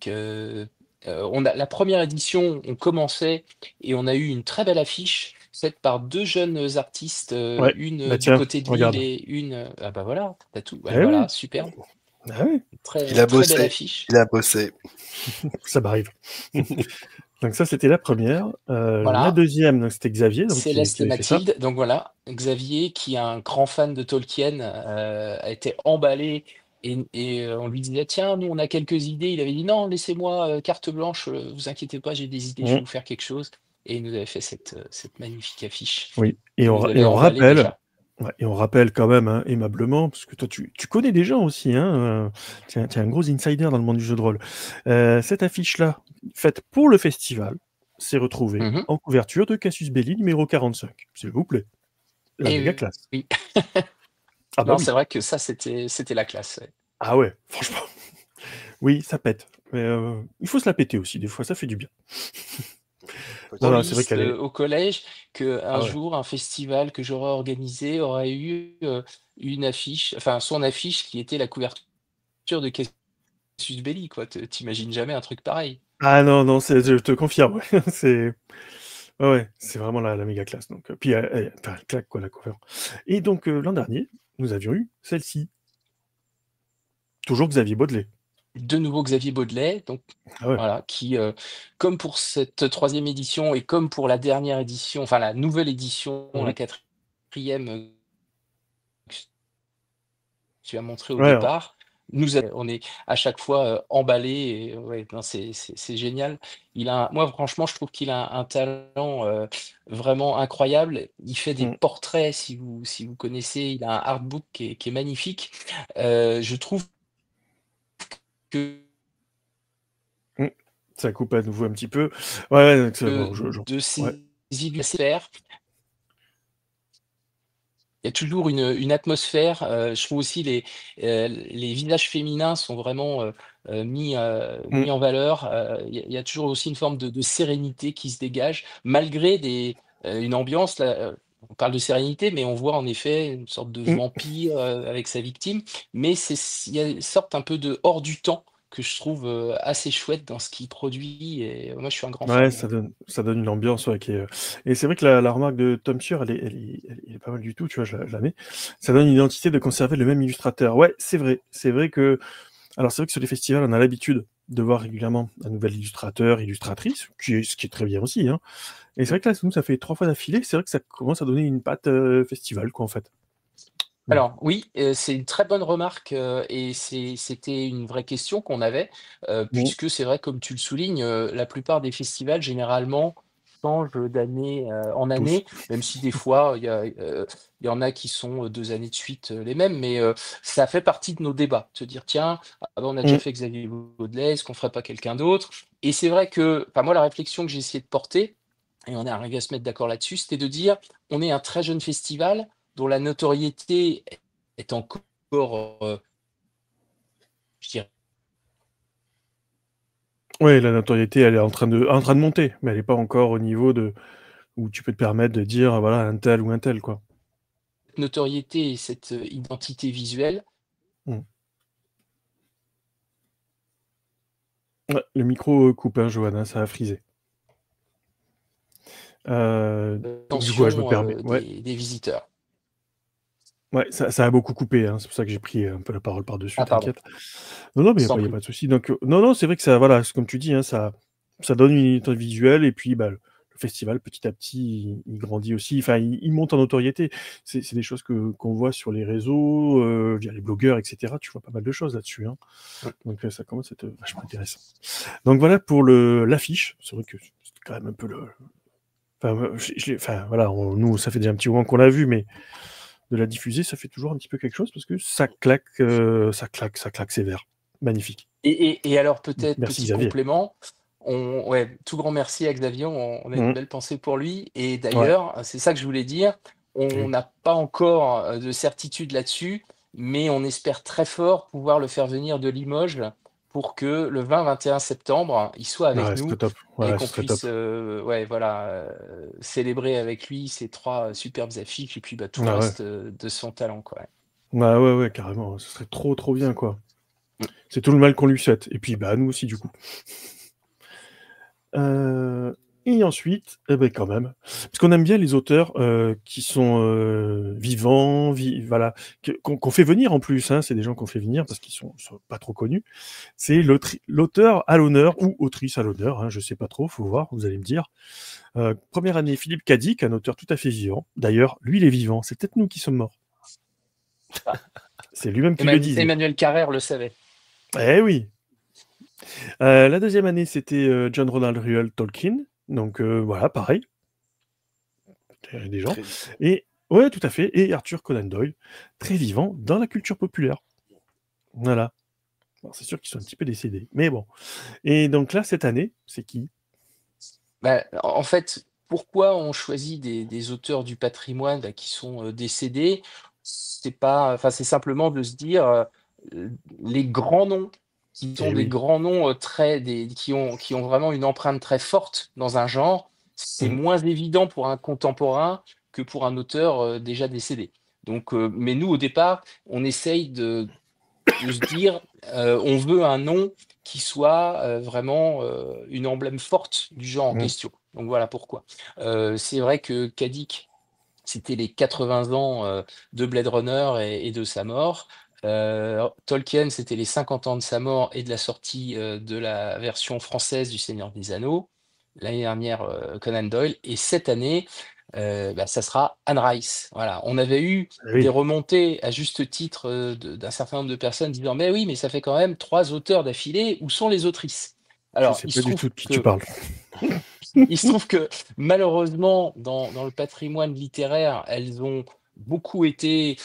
la première édition, on commençait et on a eu une très belle affiche faite par 2 jeunes artistes, Ouais. une du Tiens, côté de regarde. Lille et une. Ah bah voilà, t'as tout. Ouais, Eh voilà, oui. superbe. Ah oui, Très, Il a très belle bossé. affiche. Il a bossé. ça m'arrive. Donc ça, c'était la première. La Voilà. deuxième, donc, c'était Xavier donc, Céleste qui et avait fait ça. Mathilde. Donc voilà, Xavier, qui est un grand fan de Tolkien, a été emballé et on lui disait, tiens, nous on a quelques idées. Il avait dit, non, laissez-moi carte blanche, vous inquiétez pas, j'ai des idées, je vais vous faire quelque chose. Et il nous avait fait cette magnifique affiche. Oui, qui nous avait emballé rappelle, déjà. et on rappelle quand même aimablement, parce que toi tu connais des gens aussi, tu es un gros insider dans le monde du jeu de rôle. Cette affiche-là, faite pour le festival, s'est retrouvée Mhm. en couverture de Cassius Belli numéro 45, s'il vous plaît. La Et méga classe. oui. Ah bah Non, oui. c'est vrai que ça, c'était la classe. Ouais. Ah ouais, franchement. Oui, ça pète. Mais il faut se la péter aussi, des fois, ça fait du bien. Non, c'est vrai Liste qu'elle est... au collège qu'un Ah ouais. jour, un festival que j'aurais organisé aurait eu une affiche, enfin son affiche qui était la couverture de Cassius Belli, quoi. T'imagines jamais un truc pareil. Ah non, non, je te confirme. Ouais. C'est ouais, c'est vraiment la méga classe. Donc, puis enfin, elle claque quoi la cover. Et donc l'an dernier, nous avions eu celle-ci. Toujours Xavier Baudelet. De nouveau Xavier Baudelet, donc Ah ouais. voilà, qui, comme pour cette troisième édition et comme pour la dernière édition, enfin la nouvelle édition, la Mhm. quatrième que tu as montré au Ouais, hein. départ, on est à chaque fois emballé. Et ouais, non, c'est génial. Moi, franchement, je trouve qu'il a un talent vraiment incroyable. Il fait des Mm. portraits, si vous connaissez, il a un artbook qui est magnifique. Je trouve que Mm. Ça coupe à nouveau un petit peu. Ouais, donc bon, de ouais. ces illustraires, il y a toujours une atmosphère. Je trouve aussi les visages féminins sont vraiment Mm. mis en valeur. Il y a toujours aussi une forme de sérénité qui se dégage, malgré une ambiance. Là, on parle de sérénité, mais on voit en effet une sorte de Mm. vampire avec sa victime. Mais il y a une sorte un peu de hors du temps que je trouve assez chouette dans ce qu'il produit. Et moi, je suis un grand Ouais, fan. Ouais. ça donne une ambiance, ouais, qui est. Et c'est vrai que la remarque de Tom Shear, elle est pas mal du tout, tu vois, je la mets. Ça donne une identité de conserver le même illustrateur. Ouais, c'est vrai. C'est vrai que. Alors, c'est vrai que sur les festivals, on a l'habitude de voir régulièrement un nouvel illustrateur, illustratrice, ce qui est très bien aussi, hein. Et c'est vrai que là, nous, ça fait 3 fois d'affilée. C'est vrai que ça commence à donner une patte festival, quoi, en fait. Bon. Alors oui, c'est une très bonne remarque, et c'était une vraie question qu'on avait, Bon. puisque c'est vrai comme tu le soulignes, la plupart des festivals généralement changent d'année, en Tous. année, même si des fois il y en a qui sont, 2 années de suite, les mêmes, mais ça fait partie de nos débats. De se dire: «Tiens, ah bah, on a déjà Mm. fait Xavier Baudelais, est-ce qu'on ferait pas quelqu'un d'autre?» Et c'est vrai que, enfin moi la réflexion que j'ai essayé de porter, et on est arrivé à se mettre d'accord là-dessus, c'était de dire: «On est un très jeune festival dont la notoriété est encore, je dirais, Ouais, la notoriété, elle est en train de monter, mais elle est pas encore au niveau de où tu peux te permettre de dire, voilà, un tel ou un tel, quoi. notoriété et cette, identité visuelle, Mm. Ouais, le micro coupe, hein, Johanna, ça a frisé. Donc du coup, ouais, je me attention, permets. Ouais, des visiteurs. ouais, ça a beaucoup coupé, hein, c'est pour ça que j'ai pris un peu la parole par-dessus, Ah pardon, t'inquiète. Non, non, mais je t'en y a prie. pas de souci. Donc, non, non, c'est vrai que ça, voilà, c'est comme tu dis, hein, ça donne une identité visuelle et puis, bah, le festival, petit à petit, il grandit aussi. Enfin, il monte en notoriété. C'est des choses qu'on voit sur les réseaux, via les blogueurs, etc. Tu vois pas mal de choses là-dessus, hein. Mmh. Donc, ça commence à être vachement intéressant. Donc voilà pour l'affiche. C'est vrai que c'est quand même un peu le. Enfin, enfin voilà, nous, ça fait déjà un petit moment qu'on l'a vu, mais de la diffuser, ça fait toujours un petit peu quelque chose parce que ça claque sévère. Magnifique. Et alors peut-être Merci petit Xavier. complément, ouais, tout grand merci à Xavier, on a une Mmh. belle pensée pour lui. Et Ouais. d'ailleurs, c'est ça que je voulais dire, on Oui. n'a pas encore, de certitude là-dessus, mais on espère très fort pouvoir le faire venir de Limoges pour que le 20-21 septembre, il soit avec Ouais, ce serait nous top. et Ouais, ce qu'on serait puisse, top. ouais, voilà, célébrer avec lui ces 3 superbes affiches et puis, bah, tout le Ah ouais. reste, de son talent, quoi. Ouais. Bah, ouais, ouais, carrément. Ce serait trop, trop bien, quoi. Mmh. C'est tout le mal qu'on lui souhaite. Et puis, bah, nous aussi, du coup. Et ensuite, eh ben, quand même, parce qu'on aime bien les auteurs qui sont vivants, voilà, qu'on fait venir en plus, hein, c'est des gens qu'on fait venir parce qu'ils sont pas trop connus. C'est l'auteur à l'honneur ou autrice à l'honneur, hein, je sais pas trop, faut voir, vous allez me dire. Première année, Philippe Cadic, un auteur tout à fait vivant. D'ailleurs, lui, il est vivant, c'est peut-être nous qui sommes morts. Ah, C'est lui-même qui le disait. Emmanuel Carrère le savait. Eh oui. La deuxième année, c'était John Ronald Reuel Tolkien. Donc voilà, pareil, des gens. Très Et ouais, tout à fait. Et Arthur Conan Doyle, très vivant dans la culture populaire. Voilà. Alors, c'est sûr qu'ils sont un petit peu décédés, mais bon. Et donc là, cette année, c'est qui? Bah, en fait, pourquoi on choisit des auteurs du patrimoine, bah, qui sont, décédés? C'est pas enfin, c'est simplement de se dire, les grands noms, qui sont Eh des oui. grands noms, qui ont vraiment une empreinte très forte dans un genre, c'est Mhm. moins évident pour un contemporain que pour un auteur, déjà décédé. Donc, mais nous, au départ, on essaye de se dire, on veut un nom qui soit vraiment une emblème forte du genre en Mm. question. Donc voilà pourquoi. C'est vrai que Kadik, c'était les 80 ans de Blade Runner et de sa mort. Tolkien, c'était les 50 ans de sa mort et de la sortie de la version française du Seigneur des Anneaux. L'année dernière, Conan Doyle. Et cette année, ça sera Anne Rice. Voilà. On avait eu des Oui, remontées à juste titre d'un certain nombre de personnes disant, mais oui, mais ça fait quand même 3 auteurs d'affilée. Où sont les autrices? je Alors, sais pas du tout de qui tu parles. il se trouve que malheureusement, dans le patrimoine littéraire, elles ont beaucoup été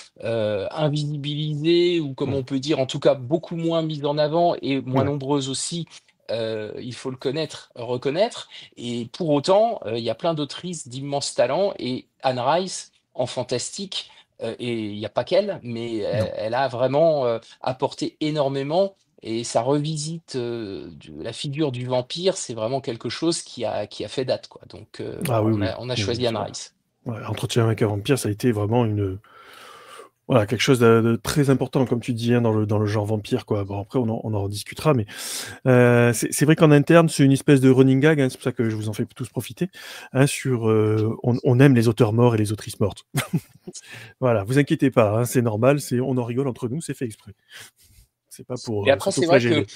invisibilisées, ou comme Mm. on peut dire, en tout cas beaucoup moins mises en avant et moins Ouais. nombreuses aussi. Il faut le connaître, reconnaître. Et pour autant, il y a plein d'autrices d'immenses talents. Et Anne Rice, en fantastique, et il n'y a pas qu'elle, mais Non. elle a vraiment apporté énormément. Et ça revisite la figure du vampire, c'est vraiment quelque chose qui a fait date, quoi. Donc Ah voilà, oui, on a oui. choisi Anne Rice. Ouais, Entretien avec un vampire, ça a été vraiment voilà, quelque chose de très important, comme tu dis, hein, dans le genre vampire, quoi. Bon, après, on en rediscutera, mais c'est vrai qu'en interne, c'est une espèce de running gag, hein, c'est pour ça que je vous en fais tous profiter, hein, on aime les auteurs morts et les autrices mortes. Voilà, vous inquiétez pas, hein, c'est normal, on en rigole entre nous, c'est fait exprès. C'est pas pour Et après, c'est vrai que s'autoflageller.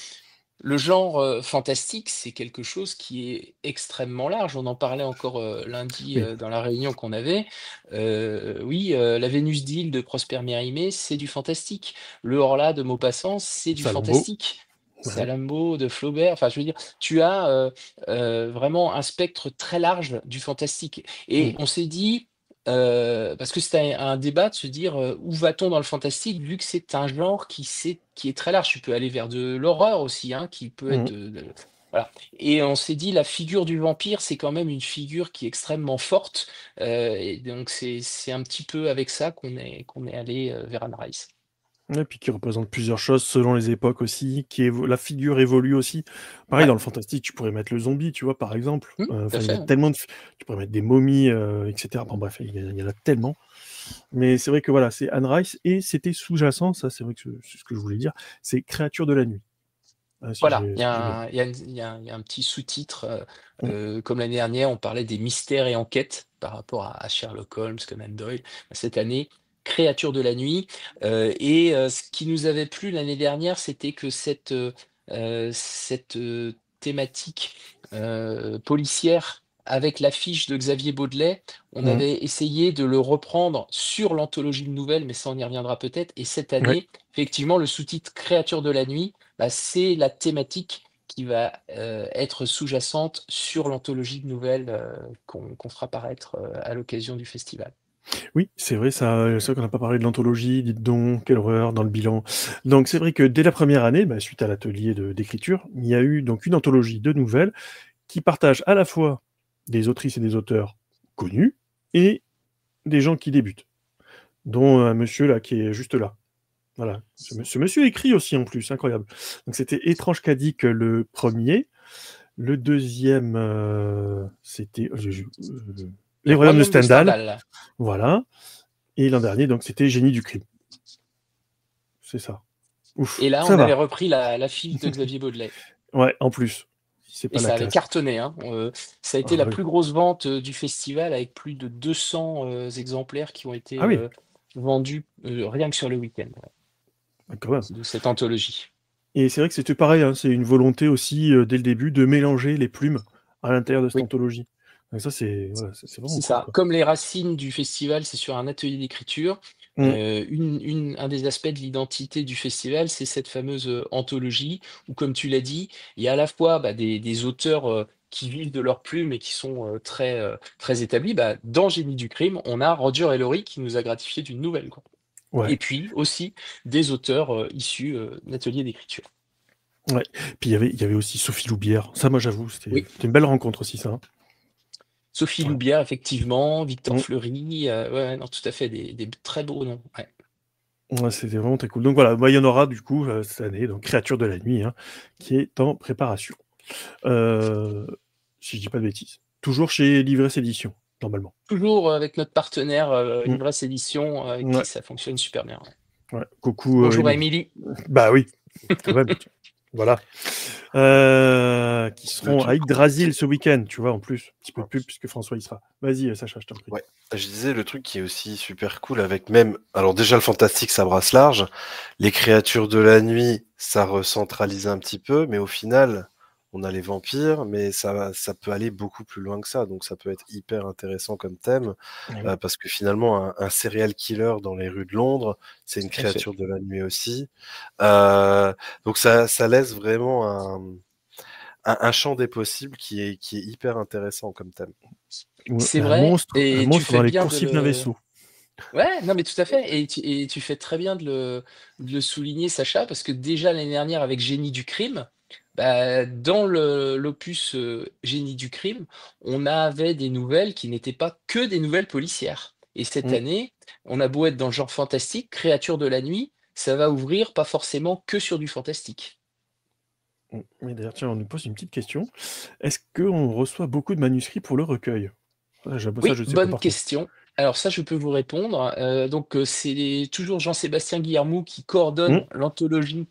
le genre fantastique, c'est quelque chose qui est extrêmement large. On en parlait encore lundi Oui, dans la réunion qu'on avait. Oui, la Vénus d'île de Prosper Mérimée, c'est du fantastique. Le Horla de Maupassant, c'est du Salammbô, fantastique. ouais. Salammbô de Flaubert, enfin je veux dire, tu as vraiment un spectre très large du fantastique. Et Mmh. on s'est dit, parce que c'était un débat de se dire où va-t-on dans le fantastique, vu que c'est un genre qui est très large. Tu peux aller vers de l'horreur aussi, hein, qui peut être Mmh. voilà. Et on s'est dit, la figure du vampire, c'est quand même une figure qui est extrêmement forte. Et donc c'est un petit peu avec ça qu'on est allé vers Anne Rice. Ouais, puis qui représente plusieurs choses selon les époques aussi, la figure évolue aussi. Pareil, Ouais, dans le fantastique, tu pourrais mettre le zombie, tu vois, par exemple. tout à Il y fait, a hein. tellement tu pourrais mettre des momies, etc. Bon, bref, il y en a tellement. Mais c'est vrai que voilà, c'est Anne Rice et c'était sous-jacent, ça, c'est vrai que c'est ce que je voulais dire, c'est Créature de la nuit. Si Voilà, il y j'ai bien. a un, il y a une- il y a un petit sous-titre, Mm. comme l'année dernière, on parlait des mystères et enquêtes par rapport à Sherlock Holmes, Conan Doyle. Cette année, Créature de la nuit. Ce qui nous avait plu l'année dernière, c'était que cette thématique policière avec l'affiche de Xavier Baudelaire, on Mm. avait essayé de le reprendre sur l'anthologie de nouvelles, mais ça on y reviendra peut-être. Et cette Ouais. année, effectivement, le sous-titre Créature de la nuit, c'est la thématique qui va être sous-jacente sur l'anthologie de nouvelles qu'on fera paraître à l'occasion du festival. Oui, c'est vrai, ça, c'est vrai qu'on n'a pas parlé de l'anthologie, dites donc, quelle horreur dans le bilan. Donc c'est vrai que dès la première année, bah, suite à l'atelier d'écriture, il y a eu donc une anthologie de nouvelles qui partage à la fois des autrices et des auteurs connus et des gens qui débutent, dont un monsieur là qui est juste là. Voilà. Ce monsieur écrit aussi en plus, incroyable. Donc c'était Étrange Cadique le premier. Le deuxième, c'était Les Les Royaumes de Royaumes de Stendhal. Stendhal. Voilà. Et l'an dernier, donc c'était Génie du crime. C'est ça. Et Ouf, là, ça on avait va. repris la fiche de Xavier Baudelaire. Ouais, en plus. C'est Et pas la ça avait classe. cartonné, hein. Ça a été Ah la oui. plus grosse vente du festival, avec plus de 200 exemplaires qui ont Ah été oui, vendus rien que sur le week-end, ouais, quand même. de cette anthologie. Et c'est vrai que c'était pareil, hein, c'est une volonté aussi, dès le début, de mélanger les plumes à l'intérieur de cette Oui. anthologie. Donc ça, c'est vraiment C'est cool, ça. quoi. Comme les racines du festival, c'est sur un atelier d'écriture. Mm. Un des aspects de l'identité du festival, c'est cette fameuse anthologie où, comme tu l'as dit, il y a à la fois des auteurs qui vivent de leur plume et qui sont très établis. Dans Génie du crime, on a Roger Ellery qui nous a gratifié d'une nouvelle, quoi. Ouais, Et puis aussi des auteurs issus d'ateliers d'écriture. ouais. Puis il y avait aussi Sophie Loubière. Ça, moi, j'avoue, Oui. c'était une belle rencontre aussi, ça, hein. Sophie Ouais. Loubière, effectivement, Victor Mm. Fleury, ouais, non, tout à fait, des très beaux noms. Ouais. Ouais, c'était vraiment très cool. Donc voilà, il y en aura du coup cette année, donc Créature de la nuit, hein, qui est en préparation. Euh, si je dis pas de bêtises. Toujours chez Livresse Édition, normalement. Toujours avec notre partenaire Mm. Ivresse Édition, avec qui Ouais. ça fonctionne super bien. Ouais. Ouais, coucou Bonjour à Émilie. Émilie. Bah oui, quand même. Voilà. Qui seront à Yggdrasil ce week-end, tu vois, en plus. Un petit peu de pub puisque François y sera. Vas-y, Sacha, je t'en prie. Ouais, je disais le truc qui est aussi super cool avec même, alors déjà le fantastique ça brasse large, les créatures de la nuit ça recentralise un petit peu, mais au final on a les vampires, mais ça peut aller beaucoup plus loin que ça, donc ça peut être hyper intéressant comme thème, Oui. parce que finalement un serial killer dans les rues de Londres, c'est une Tout à fait. créature de la nuit aussi, donc ça laisse vraiment un champ des possibles qui est hyper intéressant comme thème. C'est Un vrai, monstre et tu dans fais les bien de coursifs d'un le. vaisseau. Ouais, non, mais tout à fait. Et tu fais très bien de le souligner, Sacha, parce que déjà l'année dernière, avec Génie du crime, bah, dans l'opus Génie du crime, on avait des nouvelles qui n'étaient pas que des nouvelles policières. Et cette Mm. année, on a beau être dans le genre fantastique, Créature de la nuit, ça va ouvrir pas forcément que sur du fantastique. Mais d'ailleurs, tiens, on nous pose une petite question. Est-ce qu'on reçoit beaucoup de manuscrits pour le recueil? Ça, je ne Oui, sais pas bonne par contre. question. Alors ça, je peux vous répondre. Donc, c'est toujours Jean-Sébastien Guillermou qui coordonne Mm. l'anthologie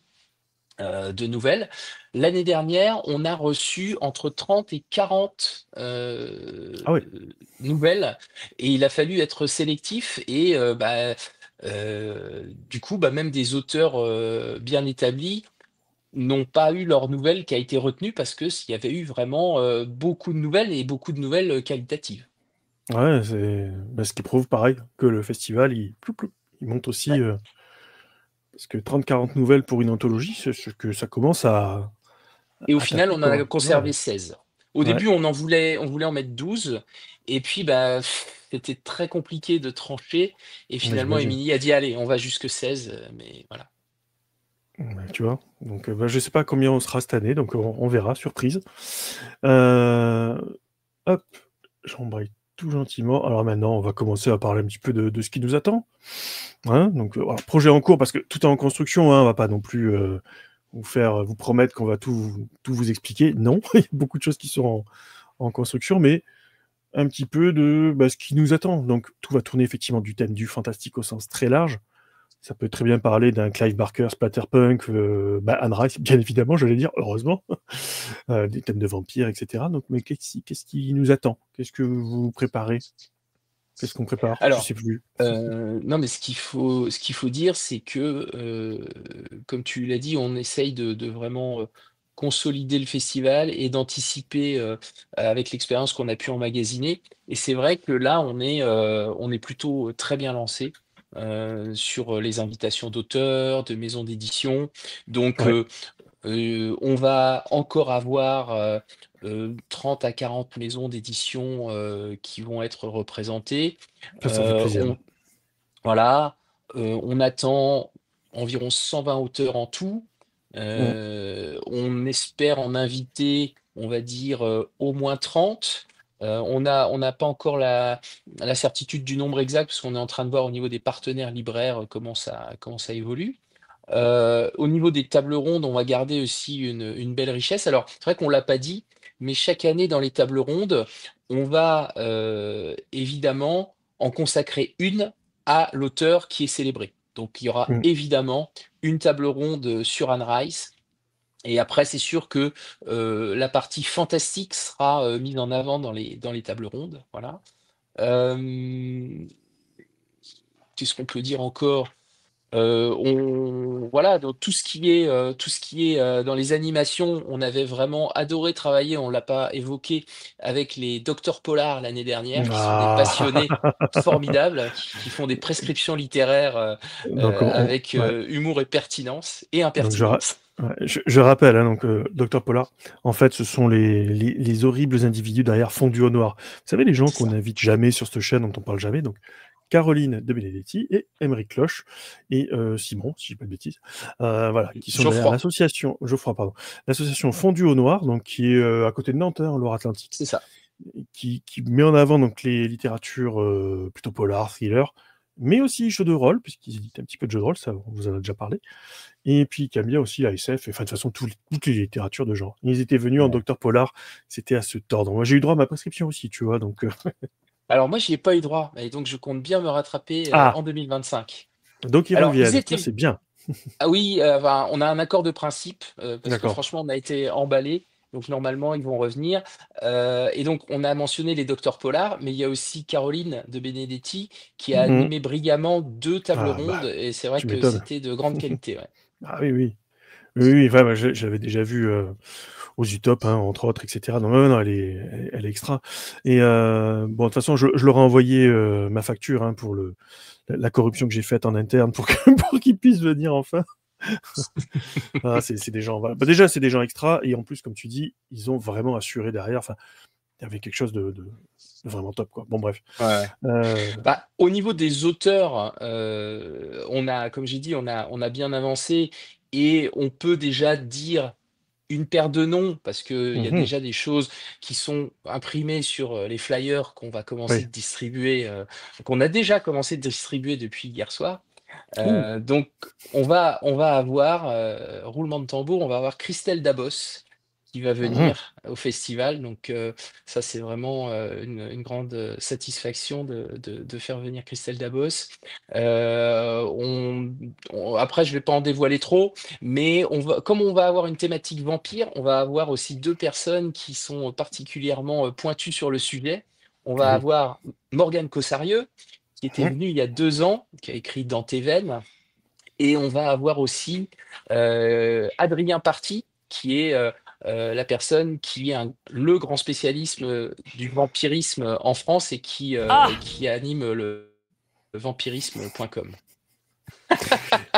de nouvelles. L'année dernière, on a reçu entre 30 et 40 Ah oui. nouvelles, et il a fallu être sélectif. Et du coup, bah, même des auteurs bien établis n'ont pas eu leur nouvelle qui a été retenue, parce que s'il y avait eu vraiment beaucoup de nouvelles, et beaucoup de nouvelles qualitatives. Ouais, c'est ce qui prouve pareil que le festival, il monte aussi. Ouais. Parce que 30-40 nouvelles pour une anthologie, c'est ce que ça commence Et au à final, taper, on en a quoi. Ouais. conservé 16. Au Ouais. début, on voulait en mettre 12. Et puis, bah, c'était très compliqué de trancher. Et Mais finalement, j'imagine. Émilie a dit, allez, on va jusque 16. Mais voilà. Ouais, tu vois. Donc, je sais pas combien on sera cette année, donc on verra, surprise. Euh, Hop, j'embraye tout gentiment. Alors maintenant, on va commencer à parler un petit peu de ce qui nous attend. Hein, donc, alors, projet en cours, parce que tout est en construction, hein, on va pas non plus vous promettre qu'on va tout vous expliquer. Non, il y a beaucoup de choses qui sont en construction, mais un petit peu de ce qui nous attend. Donc, tout va tourner effectivement du thème du fantastique au sens très large. Ça peut très bien parler d'un Clive Barker splatterpunk, Anne Rice, bien évidemment, j'allais dire, heureusement, des thèmes de vampires, etc. Donc, mais qu'est-ce qui nous attend? Qu'est-ce que vous préparez? Qu'est-ce qu'on prépare? Je Alors, sais plus. non, mais ce qu'il faut dire, c'est que, comme tu l'as dit, on essaye de vraiment consolider le festival et d'anticiper avec l'expérience qu'on a pu emmagasiner. Et c'est vrai que là, on est plutôt très bien lancé sur les invitations d'auteurs, de maisons d'édition. Donc, Ouais, on va encore avoir 30 à 40 maisons d'édition qui vont être représentées. ça fait plaisir. On, voilà, on attend environ 120 auteurs en tout. Mm. On espère en inviter, on va dire, au moins 30. On n'a pas encore la certitude du nombre exact, parce qu'on est en train de voir au niveau des partenaires libraires comment ça évolue. Au niveau des tables rondes, on va garder aussi une belle richesse. Alors, c'est vrai qu'on ne l'a pas dit, mais chaque année dans les tables rondes, on va évidemment en consacrer une à l'auteur qui est célébré. Donc, il y aura Mm. évidemment une table ronde sur Anne Rice. Et après, c'est sûr que la partie fantastique sera mise en avant dans les tables rondes. Voilà. Euh, Qu'est-ce qu'on peut dire encore? Voilà, donc tout ce qui est dans les animations, on avait vraiment adoré travailler, on l'a pas évoqué, avec les docteurs Polar l'année dernière, qui sont des passionnés Ah. formidables, qui font des prescriptions littéraires Donc, avec ouais. humour et pertinence et Donc impertinence. ouais, je rappelle, hein, donc Dr Pollard, en fait, ce sont les horribles individus derrière fondus au noir. Vous savez, les gens C'est qu'on ça. n'invite jamais sur cette chaîne, dont on parle jamais, donc Caroline de Benedetti et Émeric Cloche et Simon, si je dis pas de bêtises, voilà, qui sont derrière Geoffroy, l'association, Geoffroy, pardon, l'association Fondue au Noir, donc qui est à côté de Nantes, hein, en Loire-Atlantique, c'est ça. qui met en avant donc les littératures plutôt polar, thriller, mais aussi jeux de rôle, puisqu'ils éditent un petit peu de jeux de rôle, ça on vous en a déjà parlé, et puis qui aime bien aussi la SF, enfin de toute façon toutes les littératures de genre. Ils étaient venus en Ouais. Docteur Polar, c'était à se tordre. Moi j'ai eu droit à ma prescription aussi, tu vois, donc Alors moi, j'y ai pas eu droit, et donc je compte bien me rattraper ah, en 2025. Donc ils Alors, ils reviennent, ça étaient. c'est bien. Ah oui, enfin, on a un accord de principe parce que D'accord. franchement, on a été emballés. Donc normalement, ils vont revenir. Et donc, on a mentionné les docteurs Pollard, mais il y a aussi Caroline de Benedetti qui a Mhm. animé brillamment 2 tables Ah rondes bah, et c'est vrai tu que m'étonnes. c'était de grande qualité, ouais. Ah oui, oui. Oui, oui, enfin, moi, j'avais déjà vu aux Utop, hein, entre autres, etc. Non, non, non, elle est extra. Et bon, de toute façon, je leur ai envoyé ma facture hein, pour la corruption que j'ai faite en interne pour pour qu'ils puissent venir enfin. Ah, c'est des gens, voilà. Bah, déjà, c'est des gens extra. Et en plus, comme tu dis, ils ont vraiment assuré derrière. Enfin, il y avait quelque chose de vraiment top, quoi. Bon, bref. Ouais, ouais. Bah, au niveau des auteurs, on a, comme j'ai dit, on a bien avancé et on peut déjà dire une paire de noms parce qu'il y a Mhm. déjà des choses qui sont imprimées sur les flyers qu'on va commencer Oui. de distribuer, qu'on a déjà commencé de distribuer depuis hier soir. Ouh. Donc, on va avoir, roulement de tambour, on va avoir Christelle Dabos qui va Mhm. venir au festival. Donc, ça, c'est vraiment une grande satisfaction de faire venir Christelle Dabos. Après, je ne vais pas en dévoiler trop, mais comme on va avoir une thématique vampire, on va avoir aussi 2 personnes qui sont particulièrement pointues sur le sujet. On va Oui. avoir Morgane Cossarieux, qui était Mhm. venu il y a 2 ans, qui a écrit Dans tes veines. Et on va avoir aussi Adrien Parti, qui est la personne qui est le grand spécialiste du vampirisme en France et qui anime le vampirisme.com.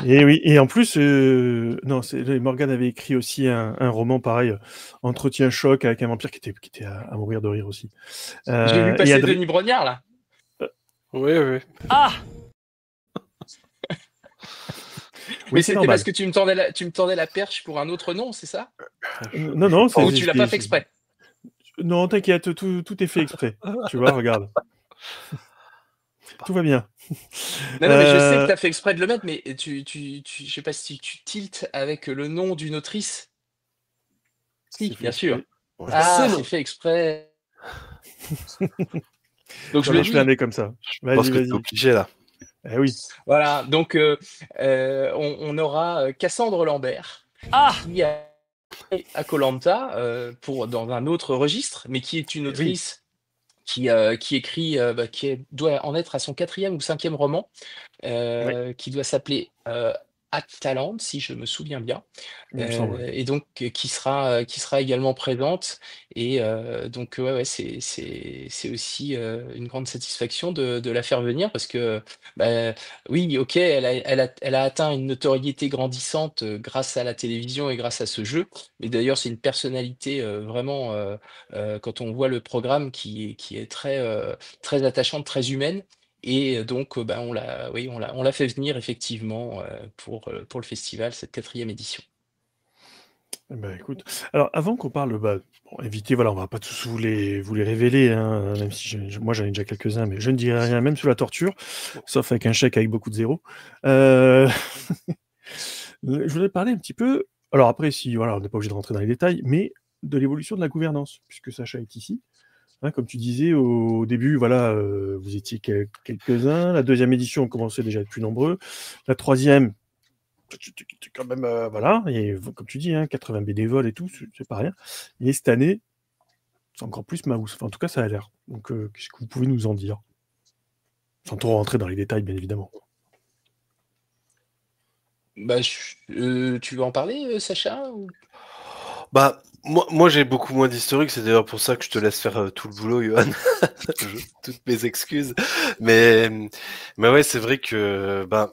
Et oui, et en plus, non, Morgan avait écrit aussi un roman pareil, Entretien choc avec un vampire qui était à mourir de rire aussi. J'ai vu Et passer Denis Brognard là. Oui, oui. Mais oui, c'est c'était parce normal. que tu me tendais la perche pour un autre nom, c'est ça? Non, Je non, Ou tu l'as pas fait c'est- exprès? non, t'inquiète, tout est fait exprès. Tu vois, regarde, tout va bien. Non, non, mais je sais que Euh, tu as fait exprès de le mettre, mais je sais pas si tu tiltes avec le nom d'une autrice. c'est Si, fait bien sûr. exprès. Ouais. Ah, C'est c'est bon. fait exprès. Donc je Non, le non, je fais un dis. nez comme ça. Je pense Vas-y, que t'es vas-y. obligé là. Eh oui. Voilà, donc on aura Cassandre Lambert qui a à koh dans un autre registre, mais qui est une Eh oui. autrice qui écrit, doit en être à son 4e ou 5e roman, Oui, qui doit s'appeler Talent, si je me souviens bien. il me semble. Oui. Et donc qui sera également présente et donc ouais, ouais, c'est aussi, une grande satisfaction de la faire venir parce que, bah, oui, OK, elle a atteint une notoriété grandissante, grâce à la télévision et grâce à ce jeu. Mais d'ailleurs, c'est une personnalité, vraiment, quand on voit le programme qui est très attachante, très humaine et donc, bah, on l'a fait venir effectivement, pour le festival, cette 4e édition. Eh ben, écoute, alors avant qu'on parle, bah, bon, évitez, voilà, on va pas tous vous les révéler, hein, même si moi j'en ai déjà quelques-uns, mais je ne dirai rien, même sous la torture, sauf avec un chèque avec beaucoup de zéros. Euh, je voudrais parler un petit peu, alors après, si, voilà, on n'est pas obligé de rentrer dans les détails, mais de l'évolution de la gouvernance, puisque Sacha est ici. Hein, comme tu disais au début, voilà, vous étiez quelques-uns. La 2e édition, on commençait déjà à être plus nombreux. La 3e, quand même, voilà, et comme tu dis, hein, 80 bénévoles et tout, c'est pas rien. Et cette année, c'est encore plus Maus. Enfin, en tout cas, ça a l'air. Donc, qu'est-ce que vous pouvez nous en dire? Sans trop rentrer dans les détails, bien évidemment. Bah, tu veux en parler, Sacha? Bah, moi j'ai beaucoup moins d'historique, c'est d'ailleurs pour ça que je te laisse faire tout le boulot, Johan. Toutes mes excuses. Mais, mais ouais, c'est vrai que, bah,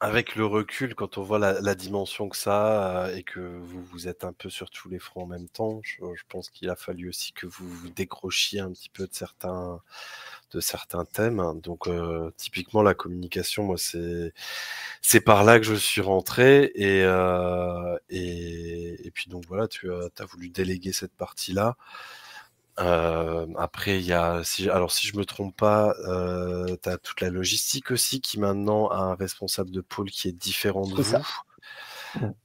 avec le recul, quand on voit la dimension que ça a, et que vous êtes un peu sur tous les fronts en même temps, je pense qu'il a fallu aussi que vous vous décrochiez un petit peu de certains thèmes. Donc, typiquement, la communication, moi, c'est par là que je suis rentré. Et puis, donc, voilà, tu as voulu déléguer cette partie-là. Après, si je me trompe pas, tu as toute la logistique aussi qui maintenant a un responsable de pôle qui est différent de C'est vous.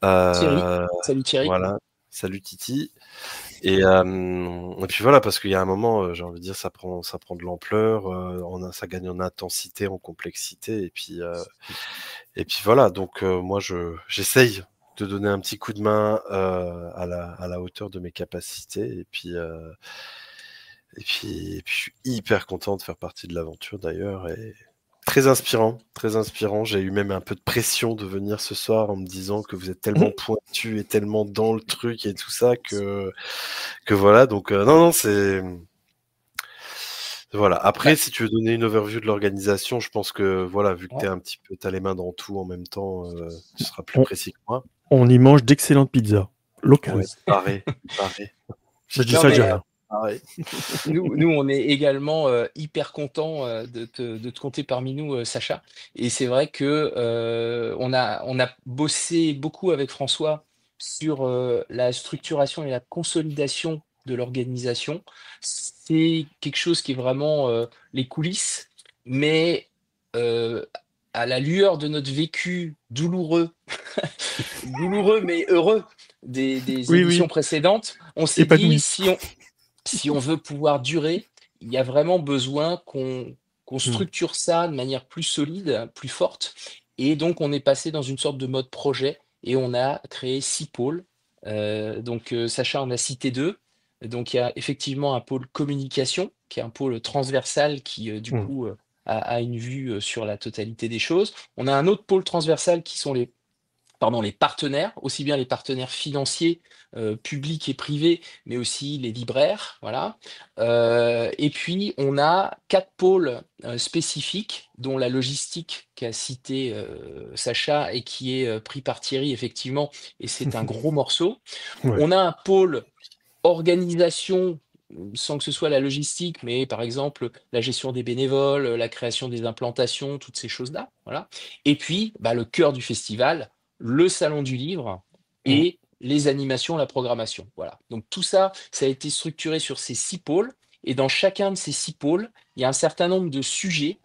ça. Thierry. Salut Thierry. Voilà. Salut Titi. Et puis voilà, parce qu'il y a un moment, j'ai envie de dire, ça prend de l'ampleur, ça gagne en intensité, en complexité, et puis voilà. Donc moi, j'essaye de donner un petit coup de main à la hauteur de mes capacités, et puis je suis hyper content de faire partie de l'aventure d'ailleurs, et très inspirant, très inspirant. J'ai eu même un peu de pression de venir ce soir en me disant que vous êtes tellement pointu et tellement dans le truc et tout ça que voilà. Donc non, c'est voilà. Après, si tu veux donner une overview de l'organisation, je pense que voilà, vu que t'as les mains dans tout en même temps, tu seras plus précis que moi. On y mange d'excellentes pizzas locales. Ouais, pareil. Je dis ça, j'ai rien. Nous, on est également hyper contents de te compter parmi nous, Sacha. Et c'est vrai que on a bossé beaucoup avec François sur la structuration et la consolidation de l'organisation. C'est quelque chose qui est vraiment les coulisses, mais à la lueur de notre vécu douloureux, douloureux mais heureux des éditions précédentes, on s'est dit si on veut pouvoir durer, il y a vraiment besoin qu'on structure ça de manière plus solide, plus forte. Et donc, on est passé dans une sorte de mode projet et on a créé 6 pôles. Sacha en a cité 2. Donc, il y a effectivement un pôle communication, qui est un pôle transversal qui, coup, a une vue sur la totalité des choses. On a un autre pôle transversal qui sont les partenaires, aussi bien les partenaires financiers, publics et privés, mais aussi les libraires, voilà. Et puis, on a 4 pôles spécifiques, dont la logistique qu'a cité Sacha et qui est pris par Thierry, effectivement, et c'est un gros morceau. On a un pôle organisation, sans que ce soit la logistique, mais par exemple la gestion des bénévoles, la création des implantations, toutes ces choses-là, voilà. Et puis, le cœur du festival, le salon du livre et les animations, la programmation. Voilà. Donc tout ça, ça a été structuré sur ces 6 pôles. Et dans chacun de ces 6 pôles, il y a un certain nombre de sujets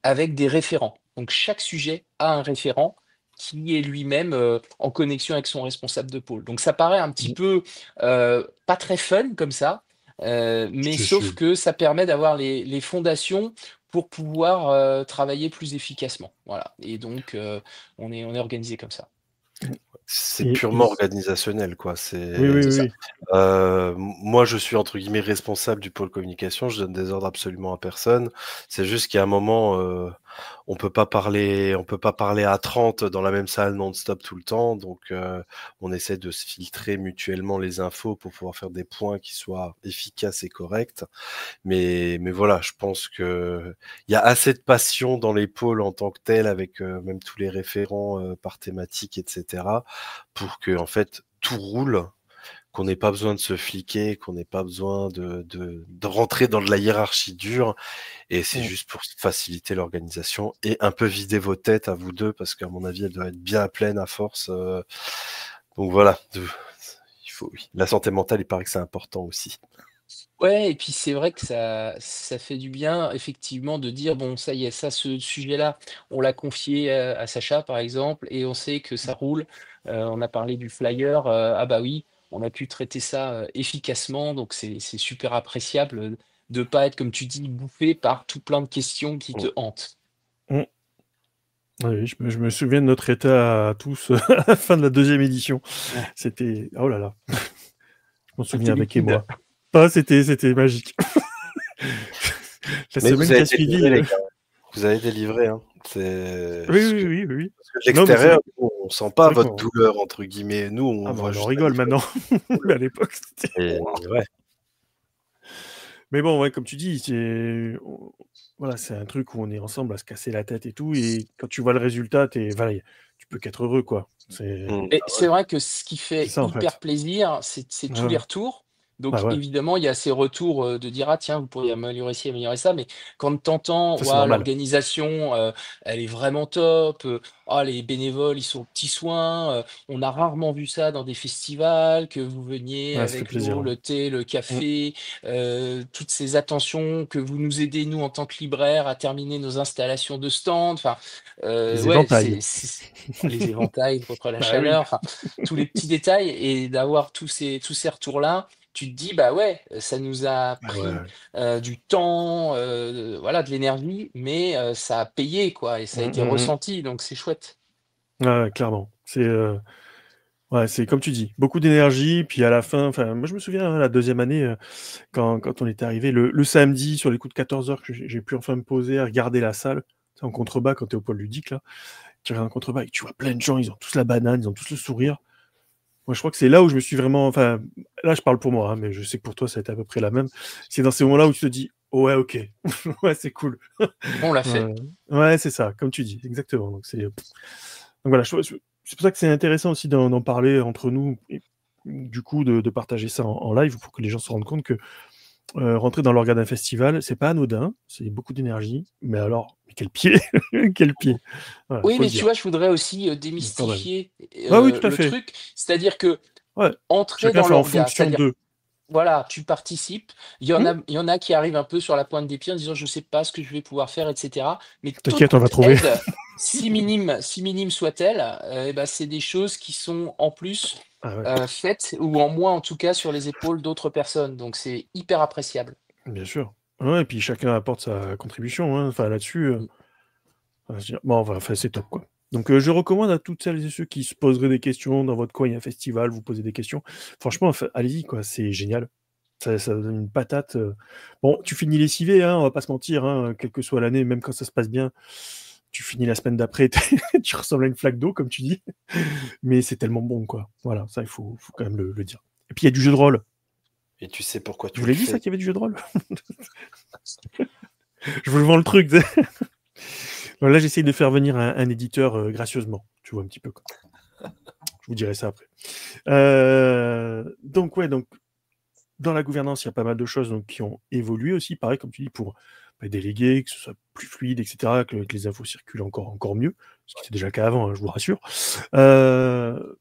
avec des référents. Donc chaque sujet a un référent qui est lui-même en connexion avec son responsable de pôle. Donc ça paraît un petit peu pas très fun comme ça, mais sauf que ça permet d'avoir les fondations pour pouvoir travailler plus efficacement. Voilà. Et donc, on est organisé comme ça. C'est purement organisationnel, quoi. Oui. Moi, je suis entre guillemets responsable du pôle communication. Je donne des ordres absolument à personne. C'est juste qu'il y a un moment, on peut pas parler à 30 dans la même salle non-stop tout le temps. Donc, on essaie de se filtrer mutuellement les infos pour pouvoir faire des points qui soient efficaces et corrects. Mais voilà, je pense que il y a assez de passion dans les pôles en tant que tel, avec même tous les référents par thématique, etc., pour que en fait tout roule, qu'on n'ait pas besoin de se fliquer, qu'on n'ait pas besoin de rentrer dans de la hiérarchie dure. Et c'est juste pour faciliter l'organisation et un peu vider vos têtes à vous deux, parce qu'à mon avis, elle doit être bien pleine à force. Donc voilà, la santé mentale, il paraît que c'est important aussi. Ouais, et puis c'est vrai que ça fait du bien, effectivement, de dire, bon, ça y est, ça, ce sujet-là, on l'a confié à Sacha, par exemple, et on sait que ça roule. On a parlé du flyer, ah bah oui, on a pu traiter ça efficacement, donc c'est super appréciable de pas être, comme tu dis, bouffé par tout plein de questions qui te hantent. Oui, je me souviens de notre état à tous à la fin de la 2e édition. C'était... Oh là là. Je m'en souviens avec moi. C'était magique. La semaine qui a suivi... Vous avez délivré, hein. Oui. Parce que de l'extérieur, on sent pas votre douleur, entre guillemets. Nous, on voit on rigole maintenant. Mais à l'époque, c'était... Mais bon, comme tu dis, c'est un truc où on est ensemble à se casser la tête et tout, et quand tu vois le résultat, tu peux qu'être heureux, quoi. Et c'est vrai que ce qui fait hyper plaisir, c'est tous les retours, Donc Ah ouais, évidemment, il y a ces retours, de dire: «Ah tiens, vous pourriez améliorer ci, améliorer ça», mais quand tu entends: ça c'est «Waouh, normal. l'organisation, elle est vraiment top, ah les bénévoles, ils sont aux petits soins, on a rarement vu ça dans des festivals, que vous veniez Ouais, ça fait avec plaisir, nous, hein. le thé, le Mmh. café, toutes ces attentions, que vous nous aidez, nous, en tant que libraires, à terminer nos installations de stand», enfin, Les ouais, éventails. les éventails contre la Bah oui. chaleur, enfin, tous les petits détails et d'avoir tous ces retours-là, tu te dis: «Bah, ouais, ça nous a Ah ouais, pris, ouais. du temps, voilà, de l'énergie, mais ça a payé, quoi et ça a Mmh, été mmh mh. ressenti, donc c'est chouette». Ouais, ouais, clairement. Ouais, c'est comme tu dis, beaucoup d'énergie, puis à la fin, enfin, moi je me souviens, hein, la deuxième année, quand on était arrivé le samedi sur les coups de 14 heures que j'ai pu enfin me poser à regarder la salle, tu sais, en contrebas quand tu es au pôle ludique là, tu regardes en contrebas et que tu vois plein de gens, ils ont tous la banane, ils ont tous le sourire. Moi je crois que c'est là où je me suis vraiment enfin, là je parle pour moi, hein, mais je sais que pour toi ça a été à peu près la même. C'est dans ces moments-là où tu te dis: «Ouais, OK, ouais, c'est cool». On l'a Ouais, fait. ouais, c'est ça, comme tu dis, exactement. Donc voilà, c'est pour ça que c'est intéressant aussi d'en parler entre nous et du coup de partager ça en live pour que les gens se rendent compte que rentrer dans l'orga d'un festival, c'est pas anodin, c'est beaucoup d'énergie, mais alors, mais quel pied! Quel pied! Voilà, Oui, faut le mais tu dire. vois, je voudrais aussi, Donc quand même. démystifier, Ah oui, tout à le fait. truc. C'est-à-dire que Ouais, entrer chacun dans fait en l'orga, fonction c'est-à-dire d'eux. voilà, tu participes. Il y en Mmh, a il y en a qui arrivent un peu sur la pointe des pieds en disant: «Je sais pas ce que je vais pouvoir faire» et cetera. Mais toute t'inquiète, on va trouver. aide, si minime soit-elle, et bah, c'est des choses qui sont en plus, Ah ouais, faites ou en moins en tout cas sur les épaules d'autres personnes. Donc c'est hyper appréciable. bien sûr. Ouais et puis chacun apporte sa contribution, hein, enfin là-dessus, Mmh. je veux dire bon, enfin, c'est top, quoi. Donc je recommande à toutes celles et ceux qui se poseraient des questions dans votre coin, il y a un festival, vous posez des questions. Franchement, allez-y, quoi, c'est génial. Ça donne une patate, bon, tu finis lessivé, hein, on va pas se mentir, hein, quelle que soit l'année, même quand ça se passe bien, tu finis la semaine d'après, tu ressembles à une flaque d'eau, comme tu dis, mais c'est tellement bon, quoi. Voilà, ça, il faut quand même le dire. Et puis il y a du jeu de rôle. Et tu sais pourquoi Je tu vous le l'ai dit ça, fais. qu'il y avait du jeu de rôle? Je vous vends le truc, tu sais? Là, j'essaye de faire venir un éditeur, gracieusement, tu vois un petit peu, quoi. Je vous dirai ça après. Donc ouais, donc dans la gouvernance, il y a pas mal de choses donc qui ont évolué aussi, pareil comme tu dis pour, bah, déléguer, que ce soit plus fluide et cetera, que les infos circulent encore mieux, ce qui était déjà le cas avant, hein, je vous rassure. Heu,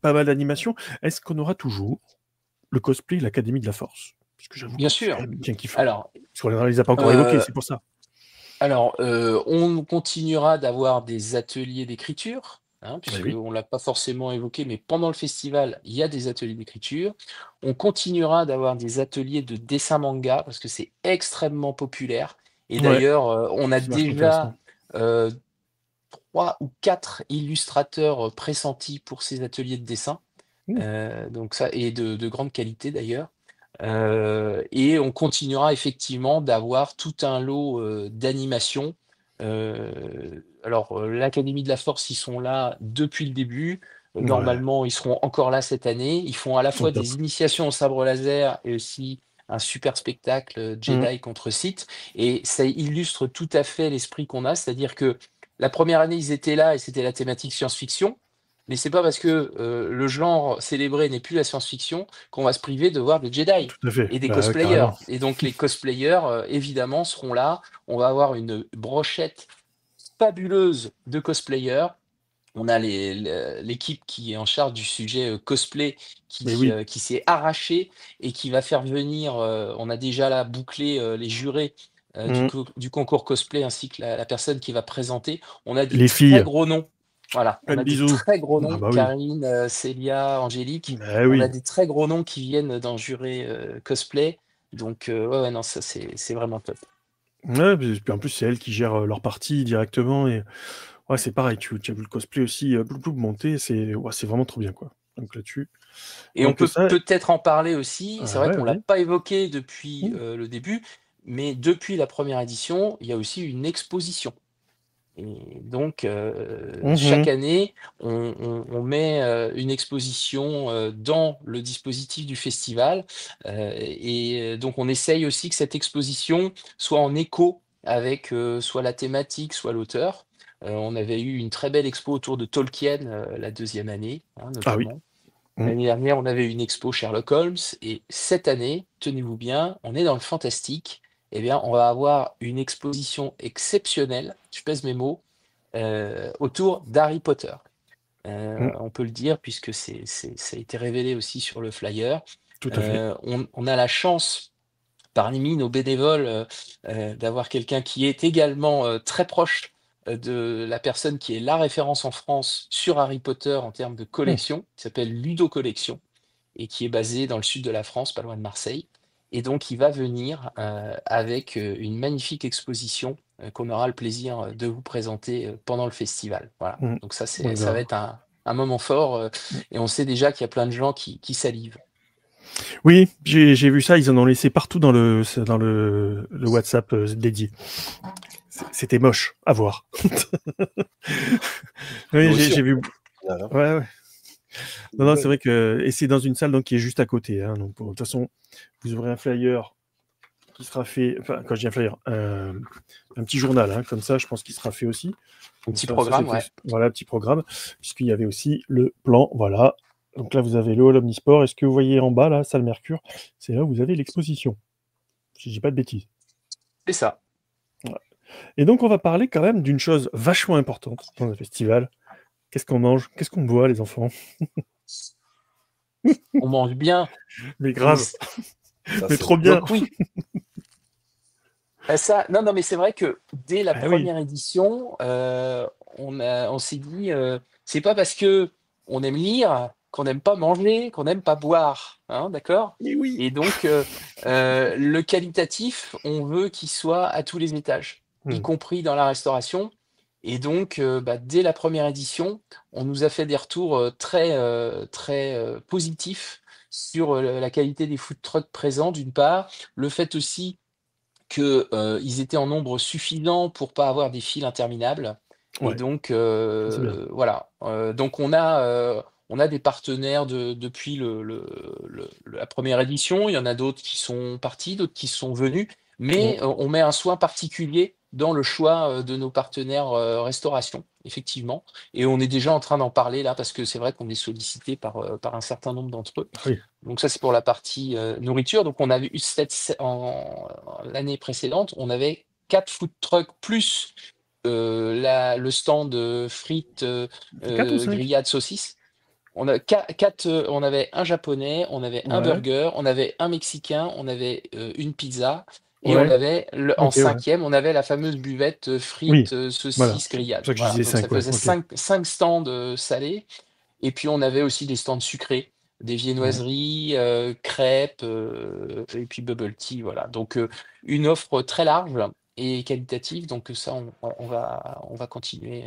Pas mal d'animations. Est-ce qu'on aura toujours le cosplay l'Académie de la Force? Parce que j'avoue Bien que c'est quand sûr. même bien kiffant. Alors, Parce qu'on les a pas encore évoqués, heu c'est pour ça. On continuera d'avoir des ateliers d'écriture, hein, Eh oui, puisqu'on ne l'a pas forcément évoqué, mais pendant le festival, il y a des ateliers d'écriture. On continuera d'avoir des ateliers de dessin manga, parce que c'est extrêmement populaire. Et ouais, d'ailleurs, on a c'est vachement intéressant. déjà euh, 3 ou 4 illustrateurs pressentis pour ces ateliers de dessin. Mmh, Donc ça, et de grande qualité d'ailleurs. Et on continuera effectivement d'avoir tout un lot, d'animations. L'Académie de la Force, ils sont là depuis le début. ouais, Normalement, ils seront encore là cette année. Ils font à la au fois top. des initiations au sabre laser et aussi un super spectacle, Mmh, Jedi contre Sith et ça illustre tout à fait l'esprit qu'on a. C'est-à-dire que la première année, ils étaient là et c'était la thématique science-fiction, mais c'est pas parce que, le genre célébré n'est plus la science-fiction qu'on va se priver de voir des Jedi tout à fait. et des Bah, ouais, cosplayers carrément. et donc les cosplayers, évidemment seront là. On va avoir une brochette fabuleuse de cosplayers. On a l'équipe qui est en charge du sujet, cosplay Mais oui. qui s'est arrachée et qui va faire venir, on a déjà là bouclé, les jurés, Mmh. du concours cosplay ainsi que la personne qui va présenter. On a des Les très filles, gros noms. Voilà, on un a des bisou. très gros Ah noms, bah oui. Karine, Célia, Angélique. Bah On a oui. des très gros noms qui viennent d'un jury, cosplay. Donc, ouais, ouais, non, ça c'est vraiment top. Ouais, puis en plus, c'est elles qui gèrent, leur partie directement et ouais, c'est pareil, tu as vu le cosplay aussi, Bloup Bloup monter, c'est vraiment trop bien, quoi. Donc là-dessus Et on donc peut ça peut-être en parler aussi, c'est ah vrai ouais, qu'on l'a vas-y. pas évoqué depuis, Mmh. le début, mais depuis la première édition, il y a aussi une exposition et donc Mmh chaque mh. année, on met, une exposition, dans le dispositif du festival, donc on essaye aussi que cette exposition soit en écho avec, soit la thématique, soit l'auteur. On avait eu une très belle expo autour de Tolkien, la deuxième année, hein, Ah oui. notamment. L'année dernière, on avait une expo Sherlock Holmes et cette année, tenez-vous bien, on est dans le fantastique. Eh bien, on va avoir une exposition exceptionnelle, je pèse mes mots, autour d'Harry Potter. Mm. On peut le dire puisque ça a été révélé aussi sur le flyer. Tout à fait. On a la chance parmi nos bénévoles d'avoir quelqu'un qui est également très proche de la personne qui est la référence en France sur Harry Potter en termes de Mm. collection, qui s'appelle Ludo Collection et qui est basé dans le sud de la France, pas loin de Marseille. Et donc, il va venir avec une magnifique exposition qu'on aura le plaisir de vous présenter pendant le festival. Voilà. Mm. Donc ça, On ça va verra. être un moment fort Mm. et on sait déjà qu'il y a plein de gens qui salivent. Oui, j'ai vu ça, ils en ont laissé partout dans le WhatsApp dédié. C'était moche à voir. Oui, Nous aussi, j'ai vu. Voilà. Ouais. Non, c'est vrai que. Et c'est dans une salle donc, qui est juste à côté. Hein, donc, de toute façon, vous aurez un flyer qui sera fait. Enfin, quand je dis un flyer, un petit journal, hein, comme ça, je pense qu'il sera fait aussi. un petit Ça, programme, c'était- ouais. Voilà, petit programme. Puisqu'il y avait aussi le plan. Voilà. Donc là, vous avez le Hall Omnisport. Est-ce que vous voyez en bas, là, salle Mercure? C'est là où vous avez l'exposition. Si je dis pas de bêtises. C'est ça. Et donc, on va parler quand même d'une chose vachement importante dans le festival. Qu'est-ce qu'on mange? Qu'est-ce qu'on boit, les enfants? On mange bien. Mais grave, Ça, mais c'est- trop bien. Donc oui. Non, mais c'est vrai que dès la Ah oui. première édition, on s'est dit, c'est pas parce que on aime lire qu'on n'aime pas manger, qu'on n'aime pas boire, hein, d'accord? Et oui. Et donc, le qualitatif, on veut qu'il soit à tous les étages, y Hmm. compris dans la restauration. Et donc, dès la première édition, on nous a fait des retours très positifs sur la qualité des food trucks présents, d'une part, le fait aussi qu'ils étaient en nombre suffisant pour pas avoir des files interminables. Et Ouais, donc, c'est bien. voilà. Donc, on a des partenaires depuis la première édition. Il y en a d'autres qui sont partis, d'autres qui sont venus. Mais on met un soin particulier dans le choix de nos partenaires restauration, effectivement. Et on est déjà en train d'en parler là, parce que c'est vrai qu'on est sollicité par un certain nombre d'entre eux. Oui. Donc ça, c'est pour la partie nourriture. Donc on avait eu l'année précédente, on avait 4 food trucks plus le stand frites, C'est 4 ou 5? grillades, saucisses. On avait un japonais, on avait un Ouais. burger, on avait un mexicain, on avait une pizza. Et on Ouais. avait, en Ok, ouais. cinquième, on avait la fameuse buvette Oui, frites, voilà. saucisses, C'est grillades. pour ça que je Voilà, disais donc ça 5, ouais. faisait Ok. 5 stands salés. Et puis on avait aussi des stands sucrés, des Ouais. viennoiseries, crêpes, et puis bubble tea, voilà. Donc une offre très large et qualitative. Donc ça, on va continuer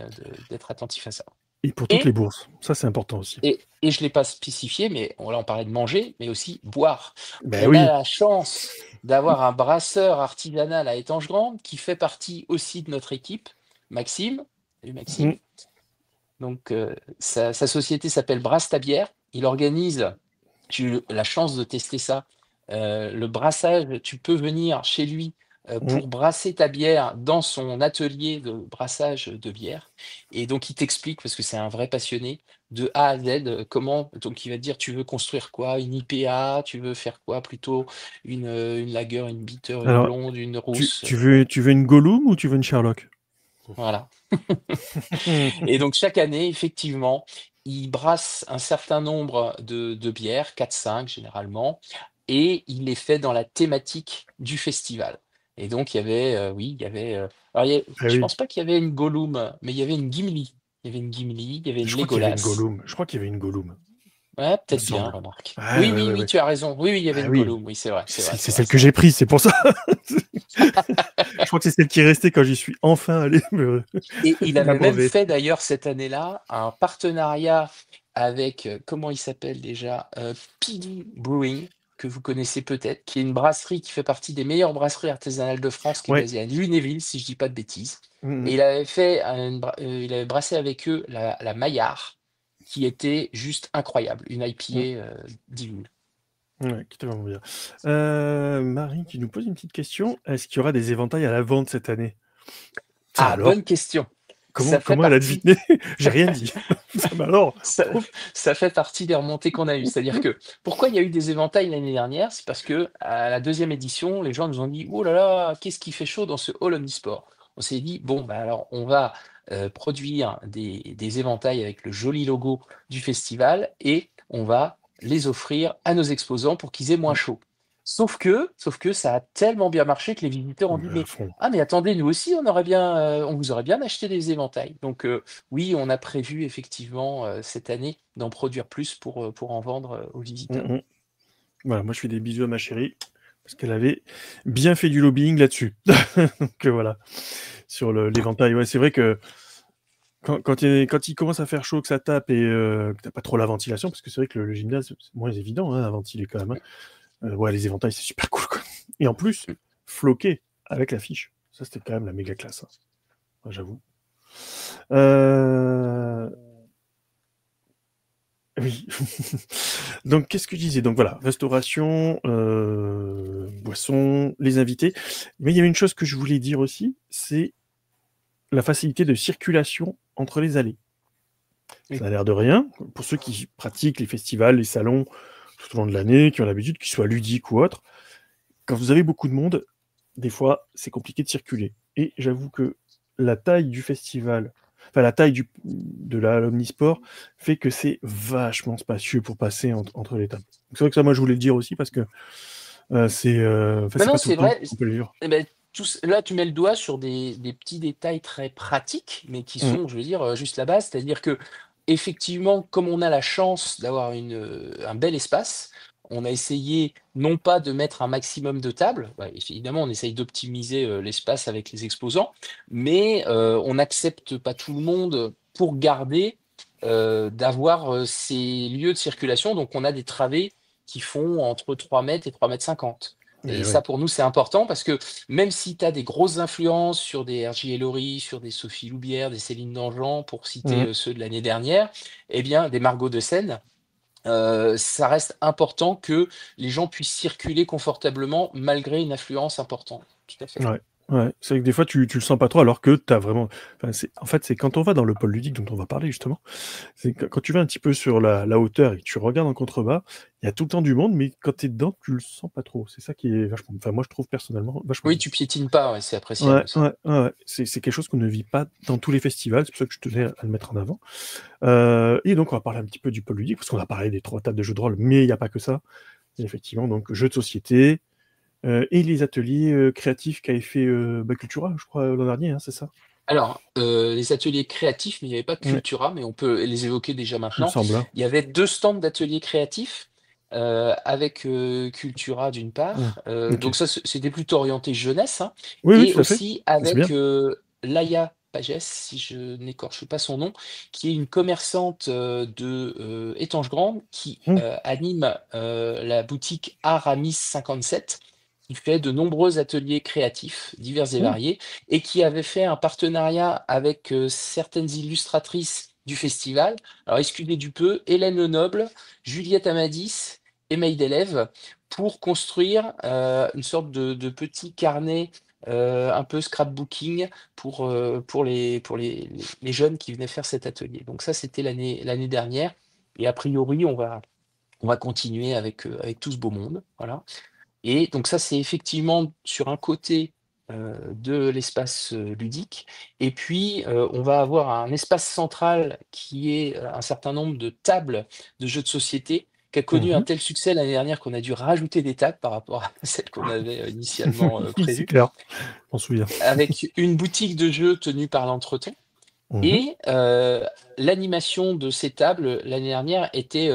d'être attentif à ça. Et pour toutes les Et, bourses. Ça, c'est important aussi. et je ne l'ai pas spécifié, mais là on parlait de manger, mais aussi boire. Ben On a oui. la chance d'avoir un brasseur artisanal à Étanges-Grande qui fait partie aussi de notre équipe, Maxime. Salut Maxime. Mm. Donc, sa société s'appelle Brasse ta bière. Il organise, j'ai eu la chance de tester ça, le brassage. Tu peux venir chez lui pour brasser ta bière dans son atelier de brassage de bière. Et donc, il t'explique, parce que c'est un vrai passionné, de A à Z, comment. Donc, il va te dire, tu veux construire quoi? Une IPA? Tu veux faire quoi? Plutôt une lager, une bitter, une Alors, blonde, une tu, rousse. tu veux, tu veux une Gollum ou tu veux une Sherlock? Voilà. Et donc chaque année, effectivement, il brasse un certain nombre de bières, 4-5 généralement, et il les fait dans la thématique du festival. Et donc il y avait, oui, il y avait. Alors, Ah je oui. pense pas qu'il y avait une Gollum, mais il y avait une Gimli. Il y avait une Gimli, il y avait une Je crois qu'il y avait une Legolas. Gollum. Je crois qu'il y avait une Gollum, Ouais, il me peut-être bien, semble. remarque. Ah, Oui, ouais, oui, ouais, oui, ouais. tu as raison. Oui, oui, il y avait Ah une oui. Gollum. Oui, c'est vrai, c'est vrai, C'est c'est vrai, celle c'est que j'ai vrai. prise, c'est pour ça. Je crois que c'est celle qui est restée quand j'y suis enfin allé me Et il avait même l'abreuver. fait d'ailleurs cette année-là un partenariat avec, comment il s'appelle déjà? Piggy Brewing, que vous connaissez peut-être, qui est une brasserie qui fait partie des meilleures brasseries artisanales de France, qui est Ouais. basée à Lunéville, si je dis pas de bêtises. Mm, Et mm. il avait fait il avait brassé avec eux la Maillard, qui était juste incroyable, une IPA divine. Ouais, qui était vraiment bien. Marie qui nous pose une petite question. Est-ce qu'il y aura des éventails à la vente cette année? Ça Ah, alors? bonne question. Ça fait Comment elle a partie deviné? J'ai rien dit. Mais alors, ça ça fait partie des remontées qu'on a eues. C'est-à-dire que pourquoi il y a eu des éventails l'année dernière? C'est parce que à la deuxième édition, les gens nous ont dit: «Oh là là, qu'est-ce qui fait chaud dans ce hall omnisport?» On s'est dit: «Bon, bah, alors on va, produire des éventails avec le joli logo du festival et on va les offrir à nos exposants pour qu'ils aient moins chaud». Sauf que ça a tellement bien marché que les visiteurs ont dit: à «Mais fond. ah mais attendez, nous aussi on vous aurait bien acheté des éventails». Donc oui, on a prévu effectivement, cette année d'en produire plus pour en vendre, aux visiteurs. Mm, mm. Voilà, moi je fais des bisous à ma chérie parce qu'elle avait bien fait du lobbying là-dessus. Donc voilà, sur l'éventail. Ouais, c'est vrai que quand il commence à faire chaud, que ça tape et que t'as pas trop la ventilation, parce que c'est vrai que le gymnase, c'est moins évident à ventiler quand même. Ouais, les éventails, c'est super cool, quoi. Et en plus, Mmh. floqué avec l'affiche. Ça, c'était quand même la méga classe, hein, j'avoue. Euh, Oui. Donc, qu'est-ce que je disais? Donc voilà, restauration, boissons, les invités. Mais il y a une chose que je voulais dire aussi, c'est la facilité de circulation entre les allées. Oui. Ça a l'air de rien. Pour ceux qui pratiquent les festivals, les salons tout au long de l'année, qui ont l'habitude, qu'ils soient ludiques ou autres, quand vous avez beaucoup de monde, des fois, c'est compliqué de circuler. Et j'avoue que la taille du festival, enfin la taille de l'Omnisport, fait que c'est vachement spacieux pour passer entre les tables. Donc, c'est vrai que ça, moi, je voulais le dire aussi parce que enfin, Non, c'est non, pas tout le c'est temps vrai. qu'on peut le vivre. Eh beh, là, tu mets le doigt sur des petits détails très pratiques, mais qui Mm. sont, je veux dire, juste la base. C'est-à-dire que effectivement, comme on a la chance d'avoir un bel espace, on a essayé non pas de mettre un maximum de tables, bah, évidemment, on essaye d'optimiser, l'espace avec les exposants, mais on n'accepte pas tout le monde pour garder, d'avoir, ces lieux de circulation. Donc on a des travées qui font entre 3 mètres et 3,50 m. Et Et ça, ouais. pour nous, c'est important parce que même si tu as des grosses influences sur des R.J. Ellory, sur des Sophie Loubière, des Céline Dangean, pour citer Mm. ceux de l'année dernière, eh bien, des Margot de Seine, ça reste important que les gens puissent circuler confortablement malgré une affluence importante. Tout à fait. Ouais. Ouais, c'est vrai que des fois tu le sens pas trop alors que tu as vraiment. Enfin, en fait, c'est quand on va dans le pôle ludique dont on va parler justement, c'est quand tu vas un petit peu sur la hauteur et que tu regardes en contrebas, il y a tout le temps du monde, mais quand tu es dedans, tu le sens pas trop. C'est ça qui est vachement. Enfin, moi, je trouve personnellement vachement Oui, bien. tu piétines pas, ouais, c'est appréciable Ouais, aussi. ouais, ouais. C'est quelque chose qu'on ne vit pas dans tous les festivals, c'est pour ça que je tenais à le mettre en avant. Et donc, on va parler un petit peu du pôle ludique, parce qu'on a parlé des 3 tables de jeux de rôle, mais il n'y a pas que ça. Il y a effectivement, donc, jeux de société et les ateliers créatifs qu'avait fait Cultura, je crois, l'an dernier, hein, c'est ça? Alors, les ateliers créatifs, mais il n'y avait pas Ouais, Cultura, mais on peut les évoquer déjà il me maintenant. semble, hein. Il y avait 2 stands d'ateliers créatifs, avec, Cultura d'une Mmh. part, Ok. donc ça c'était plutôt orienté jeunesse, hein, Oui, oui, et tout à fait. aussi C'est avec, bien. Laïa Pagès, si je n'écorche pas son nom, qui est une commerçante, de, Étanges-Grande qui, Mmh. anime, la boutique Aramis 57, qui fait de nombreux ateliers créatifs divers et Mmh. variés et qui avait fait un partenariat avec, certaines illustratrices du festival. Alors excusez du peu, Hélène Lenoble, Juliette Amadis et Maïd pour construire, une sorte de petit carnet, un peu scrapbooking pour les jeunes qui venaient faire cet atelier. Donc ça, c'était l'année dernière et a priori, on va continuer avec tout ce beau monde, voilà. Et donc ça, c'est effectivement sur un côté, de l'espace, ludique et puis, on va avoir un espace central qui est, un certain nombre de tables de jeux de société qui a connu un Mmh. tel succès l'année dernière qu'on a dû rajouter des tables par rapport à celles qu'on avait, initialement, Oui, c'est prévues, clair, je m'en souviens. avec une boutique de jeux tenue par l'Entretemps Mmh. et l'animation de ces tables, l'année dernière, était,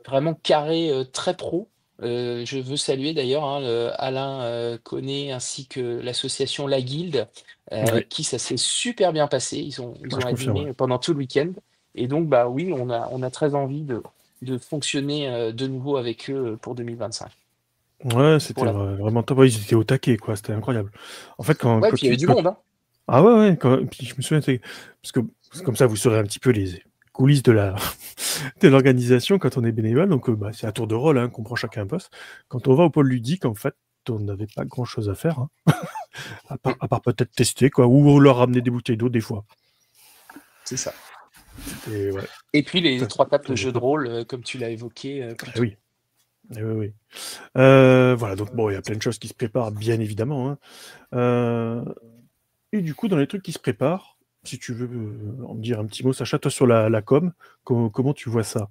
vraiment carrée, très pro. Je veux saluer d'ailleurs, hein, Alain, Connet ainsi que l'association La Guilde, Ouais, avec qui ça s'est super bien passé. Ils ont ouais, ils ont je confirme, ouais. animé pendant tout le week-end et donc bah, oui, on a très envie de fonctionner, de nouveau avec eux, pour 2025. Ouais, Pour c'était la vraiment top. Ouais, ils étaient au taquet, quoi, c'était incroyable. En fait, Ouais, puis il y avait du monde, hein. Ah ouais, ouais, puis je me souviens, parce que comme ça, vous saurez un petit peu les coulisses de de l'organisation quand on est bénévole. Donc, bah, c'est à tour de rôle, hein, qu'on prend chacun un poste. Quand on va au pôle ludique, en fait, on n'avait pas grand-chose à faire, hein, Mmh. à part peut-être tester, quoi, ou leur ramener des bouteilles d'eau des fois. C'est ça. Et ouais. Et puis les Ça, 3 tables ça de me jeu de top. rôle, comme tu l'as évoqué, plus Ah tôt. oui. Eh oui, oui. Voilà, donc bon, il y a plein de choses qui se préparent, bien évidemment, hein. Et du coup, dans les trucs qui se préparent, si tu veux en dire un petit mot, Sacha, toi sur la com, comment tu vois ça?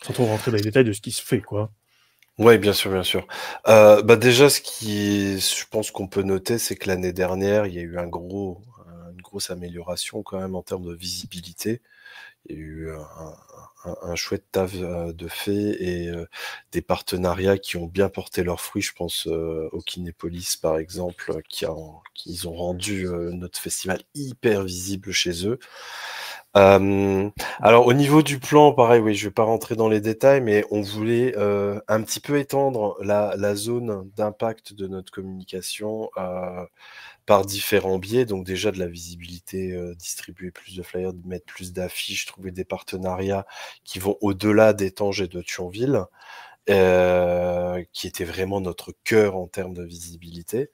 Sans trop rentrer dans les détails de ce qui se fait, quoi. Ouais, bien sûr, bien sûr. Bah, déjà, je pense qu'on peut noter, c'est que l'année dernière, il y a eu une grosse amélioration quand même en termes de visibilité. Il y a eu un chouette taf de fait et des partenariats qui ont bien porté leurs fruits. Je pense au Kinépolis, par exemple, qui ont rendu notre festival hyper visible chez eux. Alors au niveau du plan, pareil, oui, je vais pas rentrer dans les détails, mais on voulait un petit peu étendre la zone d'impact de notre communication par différents biais. Donc déjà de la visibilité, distribuer plus de flyers, mettre plus d'affiches, trouver des partenariats qui vont au-delà d'Étanges et de Thionville, qui était vraiment notre cœur en termes de visibilité.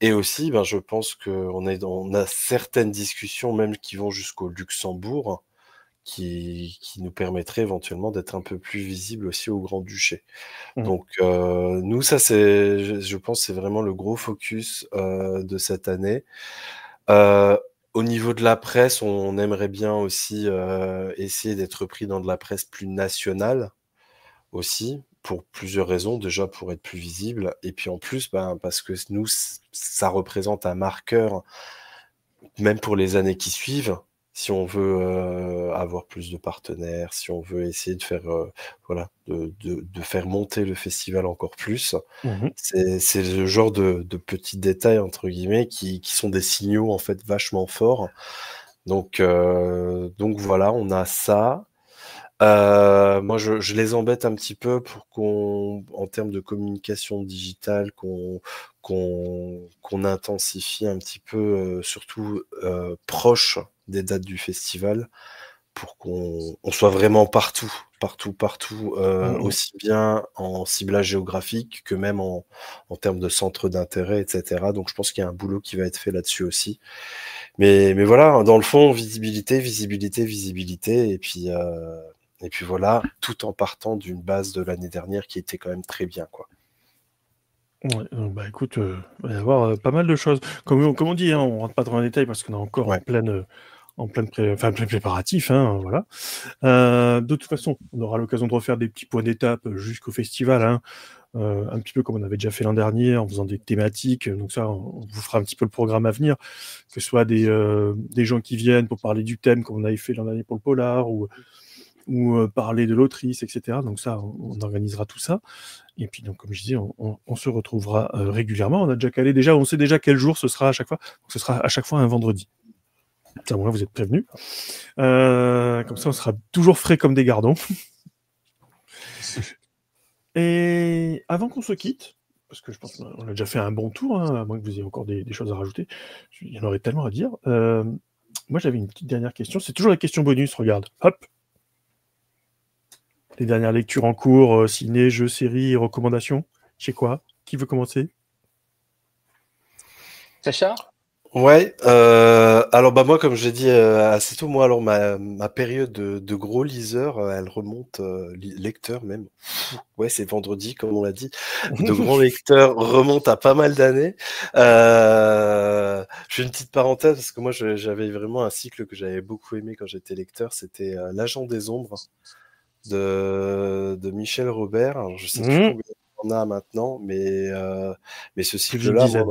Et aussi, ben, je pense on a certaines discussions même qui vont jusqu'au Luxembourg, qui nous permettraient éventuellement d'être un peu plus visibles aussi au Grand-Duché. Mmh. Donc, nous, ça, je pense, c'est vraiment le gros focus de cette année. Au niveau de la presse, on aimerait bien aussi essayer d'être pris dans de la presse plus nationale aussi, pour plusieurs raisons. Déjà, pour être plus visible, et puis en plus, ben, parce que nous, ça représente un marqueur, même pour les années qui suivent. Si on veut avoir plus de partenaires, si on veut essayer de faire, voilà, de faire monter le festival encore plus, Mmh. c'est le genre de petits détails entre guillemets qui sont des signaux en fait vachement forts. Donc voilà, on a ça. Moi, je les embête un petit peu pour en termes de communication digitale, qu'on intensifie un petit peu, surtout proche des dates du festival, pour qu'on soit vraiment partout, partout, partout, Mmh. aussi bien en ciblage géographique que même en termes de centre d'intérêt, etc. Donc, je pense qu'il y a un boulot qui va être fait là-dessus aussi. Mais voilà, dans le fond, visibilité, visibilité, visibilité, et puis voilà, tout en partant d'une base de l'année dernière qui était quand même très bien, quoi. Ouais, bah, écoute, il va y avoir, pas mal de choses. Comme on dit, hein, on rentre pas trop dans les détails parce qu'on est encore Ouais. en plein préparatif, hein, voilà. De toute façon, on aura l'occasion de refaire des petits points d'étape, jusqu'au festival, hein, un petit peu comme on avait déjà fait l'an dernier en faisant des thématiques, donc ça, on vous fera un petit peu le programme à venir, que ce soit des gens qui viennent pour parler du thème comme on avait fait l'an dernier pour le polar ou parler de l'autrice et cetera. Donc ça, on organisera tout ça et puis donc comme je disais, on se retrouvera, régulièrement. On sait déjà quel jour ce sera à chaque fois. Donc ce sera à chaque fois un vendredi. Ça, au moins, vous êtes prévenus. Comme ça, on sera toujours frais comme des gardons. Et avant qu'on se quitte, parce que je pense qu'on a déjà fait un bon tour, hein, à moins que vous ayez encore des choses à rajouter. Il y en aurait tellement à dire. Moi, j'avais une petite dernière question. C'est toujours la question bonus, regarde. Hop. Les dernières lectures en cours, ciné, jeux, séries, recommandations. Je sais quoi. Qui veut commencer? Sacha? Ouais, alors bah moi comme j'ai dit assez tôt, moi alors ma période de gros liseur, elle remonte, lecteur même. Ouais, c'est vendredi comme on l'a dit. De grands lecteurs remonte à pas mal d'années. Je fais une petite parenthèse parce que moi j'avais vraiment un cycle que j'avais beaucoup aimé quand j'étais lecteur, c'était L'Agent des Ombres de Michel Robert. Alors, je sais plus Mmh. combien on a maintenant, mais ce Plus d'une cycle-là, moi, dizaine.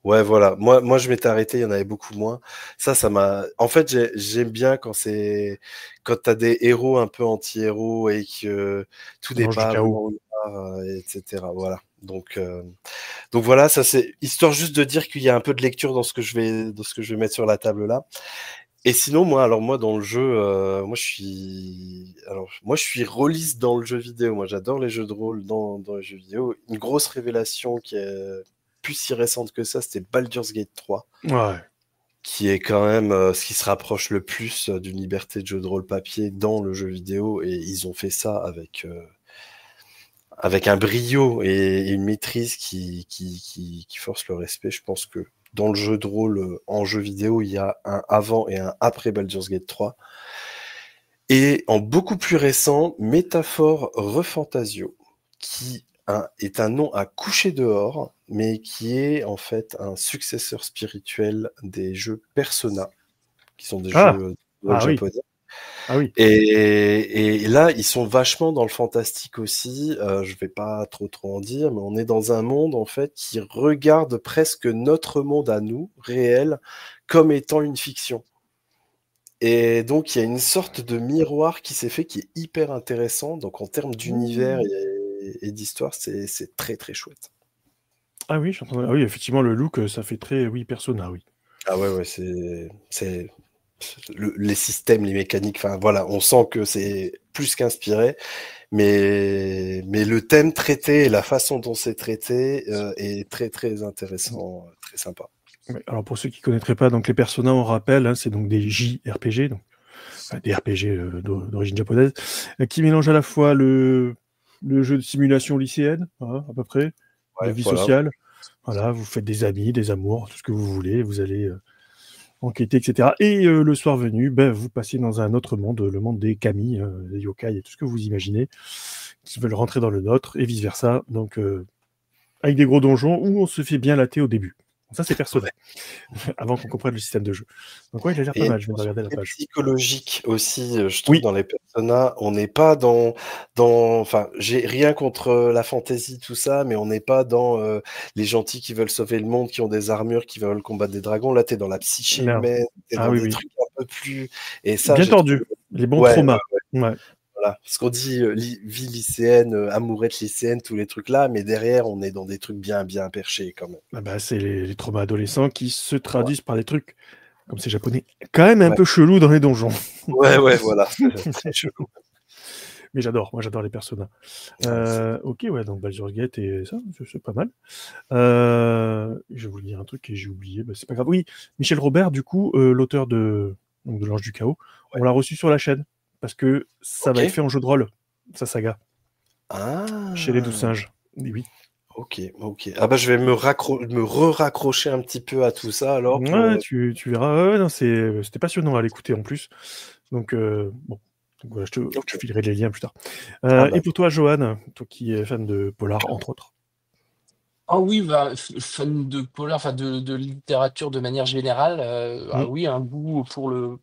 ouais, voilà. Moi, je m'étais arrêté, il y en avait beaucoup moins. Ça m'a. En fait, j'aime bien quand t'as des héros un peu anti-héros et que tout Ça n'est mange du pas chaos. blanc ou noir, etc. Voilà. Donc voilà, ça c'est histoire juste de dire qu'il y a un peu de lecture dans ce que je vais mettre sur la table là. Et sinon, moi, dans le jeu, moi, je suis rôliste dans le jeu vidéo. Moi, j'adore les jeux de rôle dans les jeux vidéo. Une grosse révélation qui est plus si récente que ça, c'était Baldur's Gate 3, Ouais. qui est quand même ce qui se rapproche le plus d'une liberté de jeu de rôle papier dans le jeu vidéo. Et ils ont fait ça avec un brio et une maîtrise qui force le respect. Je pense que dans le jeu de rôle en jeu vidéo, il y a un avant et un après Baldur's Gate 3. Et en beaucoup plus récent, Métaphore Refantasio, qui est un nom à coucher dehors, mais qui est en fait un successeur spirituel des jeux Persona, qui sont des jeux de rôle oui. japonais. Ah oui. Et là, ils sont vachement dans le fantastique aussi. Je vais pas trop en dire, mais on est dans un monde en fait qui regarde presque notre monde à nous, réel, comme étant une fiction. Et donc, il y a une sorte de miroir qui s'est fait qui est hyper intéressant. Donc, en termes d'univers et d'histoire, c'est très, très chouette. Ah oui, ah oui, effectivement, le look, ça fait très, oui, Persona, oui. Ah ouais, c'est les systèmes, les mécaniques, enfin voilà, on sent que c'est plus qu'inspiré, mais le thème traité et la façon dont c'est traité est très, très intéressant, très sympa. Ouais, alors pour ceux qui ne connaîtraient pas, donc les Persona, on rappelle, hein, c'est donc des JRPG, donc des RPG d'origine japonaise, qui mélangent à la fois le jeu de simulation lycéenne, hein, à peu près, de vie sociale. Voilà, vous faites des amis, des amours, tout ce que vous voulez, vous allez enquêter, etc. Et le soir venu, vous passez dans un autre monde, le monde des kami, des yokai et tout ce que vous imaginez, qui veulent rentrer dans le nôtre, et vice-versa. Donc, avec des gros donjons où on se fait bien latter au début. Ça, c'est Persona, avant qu'on comprenne le système de jeu. Donc, ouais, il a l'air pas mal, je vais regarder la page. Psychologique aussi, je trouve, dans les Persona. On n'est pas dans. Enfin, j'ai rien contre la fantasy, tout ça, mais on n'est pas dans les gentils qui veulent sauver le monde, qui ont des armures, qui veulent combattre des dragons. Là, t'es dans la psyché humaine, t'es dans des trucs un peu plus. Et ça, bien tordu, les bons traumas. Ouais. Voilà, parce qu'on dit vie lycéenne, amourette lycéenne, tous les trucs là, mais derrière, on est dans des trucs bien perchés quand même. C'est les traumas adolescents qui se traduisent par des trucs, comme c'est japonais, quand même un peu chelou dans les donjons. Ouais, voilà, très chelou. Mais moi j'adore les personnages. Ok, ouais, donc Baldur's Gate et ça, c'est pas mal. Je vais vous dire un truc et j'ai oublié, c'est pas grave. Oui, Michel Robert, du coup, l'auteur de l'Ange du Chaos, on l'a reçu sur la chaîne, parce que ça va être fait en jeu de rôle, sa saga. Chez les 12 singes, oui. Ok. Ah je vais me raccrocher un petit peu à tout ça alors. Ouais, tu verras. Ouais, c'était passionnant à l'écouter en plus. Donc, bon. Donc, voilà, je te filerai les liens plus tard. Et pour toi, Johan, toi qui es fan de polar, entre autres. Ah oui, fan de polar, enfin de littérature de manière générale. Oui, un goût pour le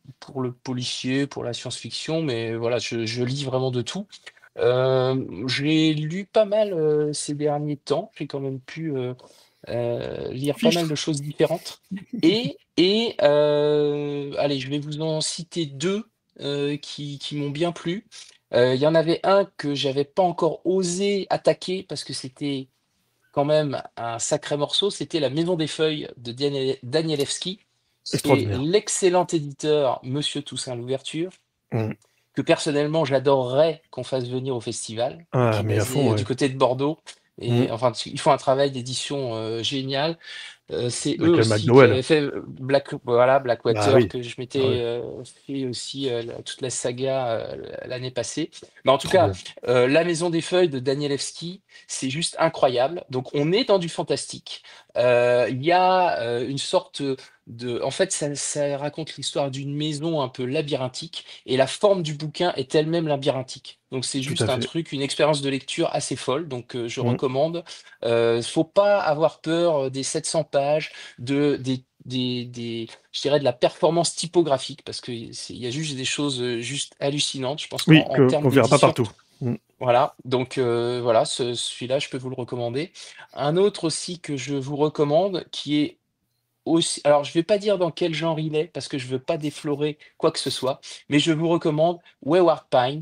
policier, pour la science-fiction, mais voilà, je lis vraiment de tout. J'ai lu pas mal ces derniers temps. J'ai quand même pu lire pas mal de choses différentes. Et allez, je vais vous en citer deux qui m'ont bien plu. Il y en avait un que j'avais pas encore osé attaquer parce que c'était quand même un sacré morceau. C'était La Maison des Feuilles de Danielewski et l'excellent éditeur Monsieur Toussaint Louverture, que personnellement j'adorerais qu'on fasse venir au festival, qui est basé du côté de Bordeaux. Et enfin, ils font un travail d'édition génial. C'est eux aussi qui avaient fait Blackwater, que je m'étais fait aussi toute la saga l'année passée. Mais en tout cas, La Maison des Feuilles de Danielewski, c'est juste incroyable. Donc on est dans du fantastique. Il y a une sorte de... En fait, ça raconte l'histoire d'une maison un peu labyrinthique et la forme du bouquin est elle-même labyrinthique. Donc c'est juste un truc, une expérience de lecture assez folle. Donc je recommande. Faut pas avoir peur des 700 pages, je dirais de la performance typographique, parce qu'il y a juste des choses juste hallucinantes. Je pense qu'en termes on verra pas d'édition, partout. Voilà, donc voilà, celui-là, je peux vous le recommander. Un autre aussi que je vous recommande, qui est aussi... Alors, je vais pas dire dans quel genre il est, parce que je veux pas déflorer quoi que ce soit, mais je vous recommande Wayward Pines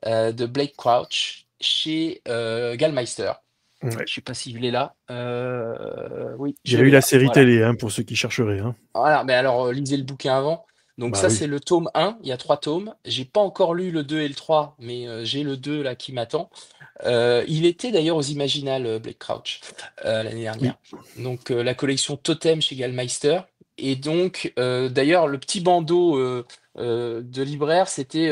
de Blake Crouch chez Gallmeister. Je ne sais pas s'il est là. Oui, il y a eu la série télé, pour ceux qui chercheraient. Voilà, mais alors lisez le bouquin avant. Donc c'est le tome 1, il y a 3 tomes. J'ai pas encore lu le 2 et le 3, mais j'ai le 2 là qui m'attend. Il était d'ailleurs aux Imaginales, Blake Crouch, l'année dernière. Donc la collection Totem chez Gallmeister. Et donc, d'ailleurs, le petit bandeau de libraire, c'était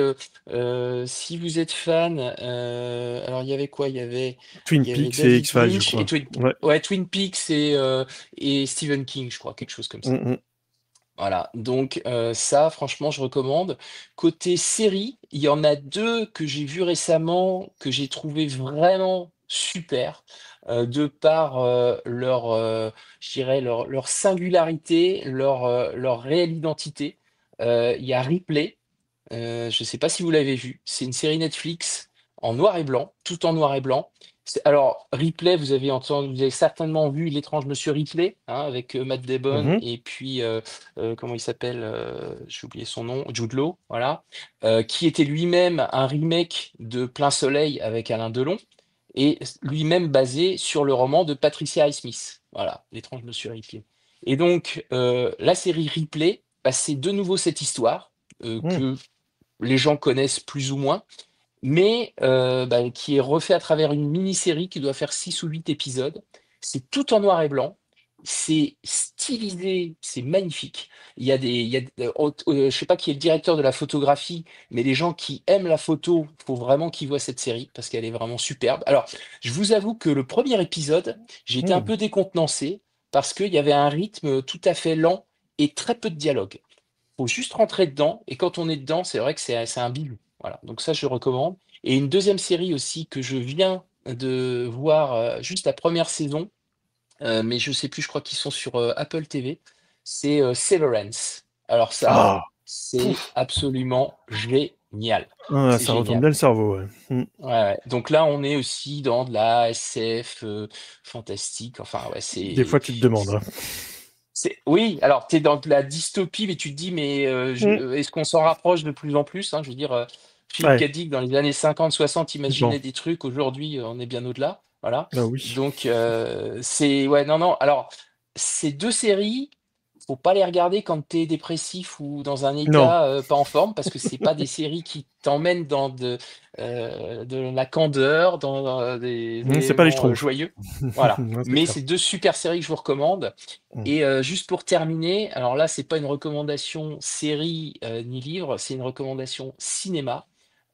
si vous êtes fan, alors il y avait quoi? Twin Il y avait Peaks et David X-Files, je Lynch et crois. Ouais. Ouais, Twin Peaks et Stephen King, je crois, quelque chose comme ça. Mm. Voilà, donc ça, franchement, je recommande. Côté série, il y en a deux que j'ai vus récemment, que j'ai trouvé vraiment super, de par je dirais, leur singularité, leur réelle identité. Il y a Ripley, je ne sais pas si vous l'avez vu. C'est une série Netflix en noir et blanc, tout en noir et blanc. Alors, Ripley, vous avez certainement vu L'étrange Monsieur Ripley, hein, avec Matt Damon Mhm. et puis, comment il s'appelle? J'ai oublié son nom, Jude Law, voilà. Qui était lui-même un remake de Plein Soleil avec Alain Delon et lui-même basé sur le roman de Patricia Highsmith. Voilà, L'étrange Monsieur Ripley. Et donc, la série Ripley, bah, c'est de nouveau cette histoire Mm. que les gens connaissent plus ou moins, mais bah, qui est refait à travers une mini-série qui doit faire 6 ou 8 épisodes. C'est tout en noir et blanc. C'est stylisé, c'est magnifique. Je sais pas qui est le directeur de la photographie, mais les gens qui aiment la photo, faut vraiment qu'ils voient cette série parce qu'elle est vraiment superbe. Alors, je vous avoue que le premier épisode, j'ai été un Mm. peu décontenancé parce qu'il y avait un rythme tout à fait lent et très peu de dialogue. Faut juste rentrer dedans, et quand on est dedans, c'est vrai que c'est un bijou. Voilà, donc ça, je recommande. Et une deuxième série aussi que je viens de voir juste la première saison, mais je sais plus, je crois qu'ils sont sur Apple TV, c'est Severance. Alors ça, Ah, c'est pouf. absolument génial. Ah, C'est ça retourne génial. bien le cerveau, ouais. Mm. Ouais, ouais. Donc là, on est aussi dans de la SF fantastique. Enfin, ouais, Des fois, tu te demandes, hein. Oui, alors tu es dans de la dystopie, mais tu te dis, mais Mm. est-ce qu'on s'en rapproche de plus en plus, hein? Je veux dire, Philippe Ouais, K. Dick, dans les années 50-60, bon. imaginait des trucs. Aujourd'hui, on est bien au-delà. Voilà. Ah oui. Donc, ouais, non, non. Alors, ces deux séries, faut pas les regarder quand tu es dépressif ou dans un Non. état pas en forme, parce que c'est pas des séries qui t'emmènent dans de la candeur, dans des C'est pas les éléments Schtroumpfs. joyeux. Voilà. Non, c'est Mais clair. c'est deux super séries que je vous recommande. Mm. Et juste pour terminer, alors là, c'est pas une recommandation série ni livre, c'est une recommandation cinéma.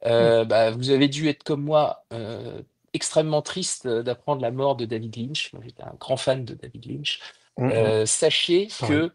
Mm. Bah, vous avez dû être comme moi extrêmement triste d'apprendre la mort de David Lynch. Moi, j'étais un grand fan de David Lynch. Mm. Sachez Pareil. que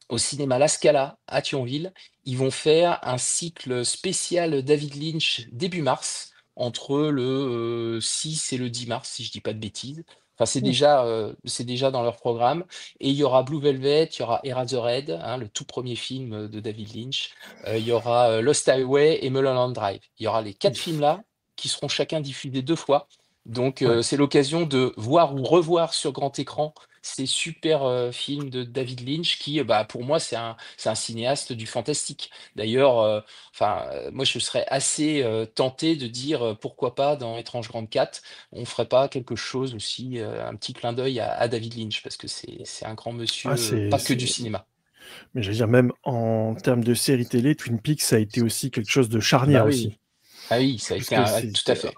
au cinéma La Scala à Thionville, ils vont faire un cycle spécial David Lynch début mars, entre le 6 et le 10 mars, si je dis pas de bêtises. Enfin, Mm. c'est déjà dans leur programme. Et il y aura Blue Velvet, il y aura Eraserhead, hein, le tout premier film de David Lynch. Il y aura Lost Highway et Mulholland Drive. Il y aura les 4 films-là qui seront chacun diffusés 2 fois. Donc, Ouais. c'est l'occasion de voir ou revoir sur grand écran ces super films de David Lynch qui, bah, pour moi, c'est un cinéaste du fantastique. D'ailleurs, moi, je serais assez tenté de dire pourquoi pas dans Étrange Grande 4, on ferait pas quelque chose aussi, un petit clin d'œil à David Lynch, parce que c'est un grand Ah, monsieur, pas que du cinéma. Mais j'allais dire, même en termes de série télé, Twin Peaks, ça a été aussi quelque chose de Ah bah charnière oui, aussi. ah oui, ça a Parce été que tout à fait.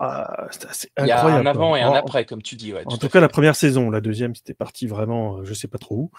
c'était assez Il y a un incroyable, quoi. avant et un après, comme tu dis, ouais, En tout à tout cas, la fait. première saison. La deuxième, c'était parti vraiment, je sais pas trop où.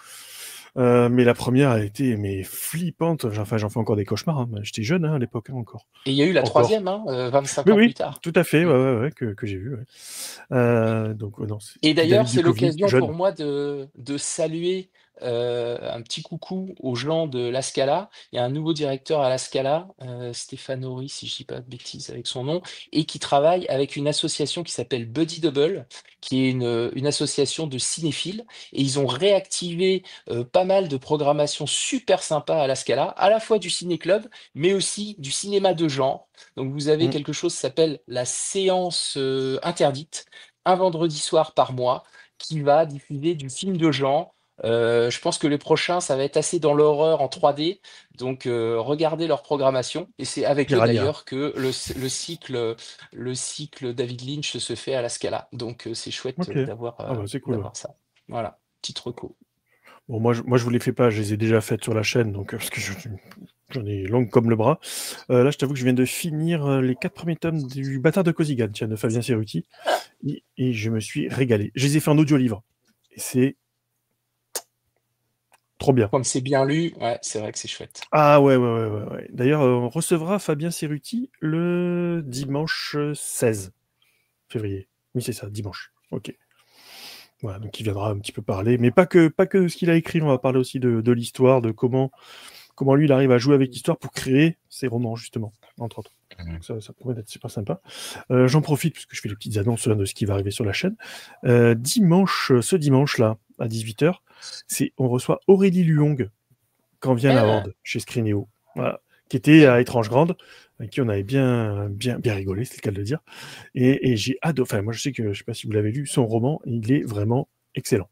Mais la première a été flippante. Enfin, j'en fais encore des cauchemars, hein. J'étais jeune, hein, à l'époque, hein, encore. Et il y a eu la Encore. troisième, hein, 25 Oui, ans plus oui, tard. tout à fait, Mm. ouais, que j'ai vu, ouais. Donc, non, Et puis d'ailleurs, David c'est Duchovny, l'occasion jeune. pour moi de saluer un petit coucou aux gens de La Scala. Il y a un nouveau directeur à La Scala, Stéphane Horry, si je dis pas de bêtises avec son nom, et qui travaille avec une association qui s'appelle Buddy Double, qui est une association de cinéphiles. Et ils ont réactivé pas mal de programmations super sympas à La Scala, à la fois du ciné-club, mais aussi du cinéma de genre. Donc vous avez Mm. quelque chose qui s'appelle la séance interdite, un vendredi soir par mois, qui va diffuser du film de genre. Je pense que les prochains, ça va être assez dans l'horreur en 3D. Donc, regardez leur programmation. Et c'est avec eux Piranha. d'ailleurs que le cycle David Lynch se fait à la Scala. Donc, c'est chouette Ok. Ah bah, c'est cool, ouais. d'avoir ça. Voilà, petite reco. Bon, moi, je vous les fais pas, je les ai déjà faites sur la chaîne, donc, parce que j'en ai longue comme le bras. Là, je t'avoue que je viens de finir les 4 premiers tomes du Bâtard de Cozigan, tiens, de Fabien Cerruti, et je me suis régalé. Je les ai fait en audio-livre. Et c'est Trop bien. Comme c'est bien lu, ouais, c'est vrai que c'est chouette. Ah ouais. D'ailleurs, on recevra Fabien Cerruti le dimanche 16 février. Oui, c'est ça, dimanche. Ok. Voilà, donc il viendra un petit peu parler, mais pas que ce qu'il a écrit, on va parler aussi de l'histoire, de comment lui il arrive à jouer avec l'histoire pour créer ses romans, justement, entre autres. Donc ça promet d'être super sympa. J'en profite, puisque je fais les petites annonces de ce qui va arriver sur la chaîne. Ce dimanche-là, à 18h, on reçoit Aurélie Luong, quand vient la Horde, chez Screenéo. Voilà. Qui était à Étrange Grande, avec qui on avait bien rigolé, c'est le cas de le dire. Et j'ai adoré. Enfin, moi, je sais que, je sais pas si vous l'avez lu, son roman, il est vraiment excellent.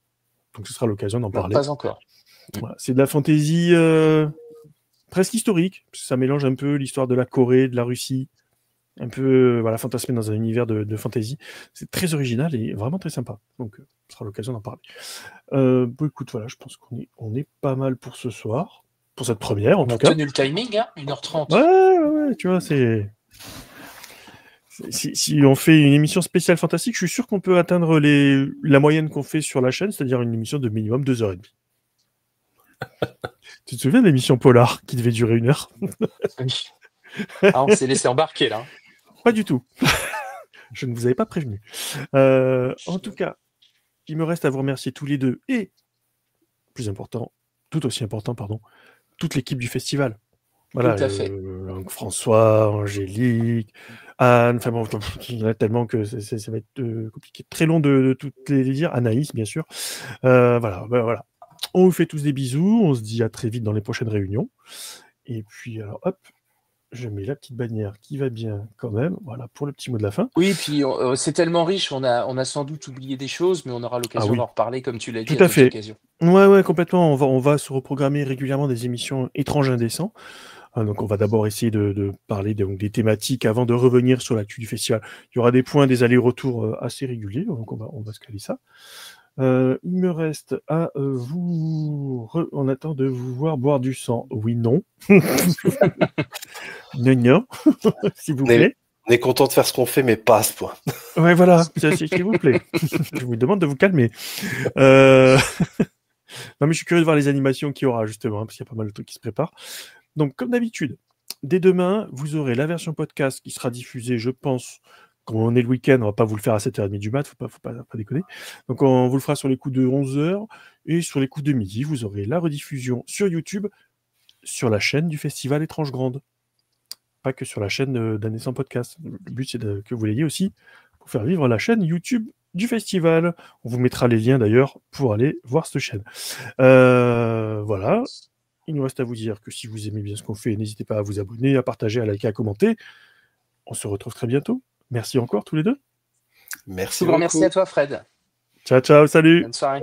Donc, ce sera l'occasion d'en parler. Pas encore. Voilà. C'est de la fantaisie presque historique. Ça mélange un peu l'histoire de la Corée, de la Russie, un peu fantasmé dans un univers de fantaisie. C'est très original et vraiment très sympa. Donc, ce sera l'occasion d'en parler. Écoute, voilà, je pense qu'on est pas mal pour ce soir. Pour cette première, en tout cas. On a tenu le timing, hein, 1h30. Ouais, tu vois, c'est... Si on fait une émission spéciale fantastique, je suis sûr qu'on peut atteindre la moyenne qu'on fait sur la chaîne, c'est-à-dire une émission de minimum 2h30. Tu te souviens de l'émission Polar qui devait durer 1 heure? Oui. Ah, on s'est laissé embarquer, là. Pas du tout. Je ne vous avais pas prévenu. En tout cas, il me reste à vous remercier tous les deux et, tout aussi important, toute l'équipe du festival. Voilà, Tout à fait. François, Angélique, Anne, enfin bon, il y en a tellement que ça va être compliqué. Très long de toutes les dire. Anaïs, bien sûr. Voilà. On vous fait tous des bisous. On se dit à très vite dans les prochaines réunions. Et puis, alors, hop, je mets la petite bannière qui va bien quand même. Voilà, pour le petit mot de la fin. Oui, puis c'est tellement riche, on a sans doute oublié des choses, mais on aura l'occasion d'en reparler, comme tu l'as dit, tout à fait. l'occasion. Ouais, complètement. On va se reprogrammer régulièrement des émissions étranges indécents. Donc on va d'abord essayer de parler des thématiques avant de revenir sur l'actu du festival. Il y aura des points, des allers-retours assez réguliers, donc on va se caler ça. Il me reste à on attend de vous voir boire du sang. Oui, non. non, s'il vous plaît. On est content de faire ce qu'on fait, mais pas à ce point. Ouais, voilà, s'il vous plaît. Je vous demande de vous calmer. Non, mais je suis curieux de voir les animations qu'il y aura, justement, parce qu'il y a pas mal de trucs qui se préparent. Donc, comme d'habitude, dès demain, vous aurez la version podcast qui sera diffusée, je pense, quand on est le week-end, on va pas vous le faire à 7h30 du mat, faut pas déconner. Donc, on vous le fera sur les coups de 11h, et sur les coups de midi, vous aurez la rediffusion sur YouTube, sur la chaîne du Festival Étrange Grande. Pas que sur la chaîne d'Année sans podcast. Le but, c'est que vous l'ayez aussi pour faire vivre la chaîne YouTube du festival. On vous mettra les liens d'ailleurs pour aller voir cette chaîne. Voilà. Il nous reste à vous dire que si vous aimez bien ce qu'on fait, n'hésitez pas à vous abonner, à partager, à liker, à commenter. On se retrouve très bientôt. Merci encore tous les deux. Merci Tout grand merci à toi, Fred. Ciao, salut. Bonne soirée.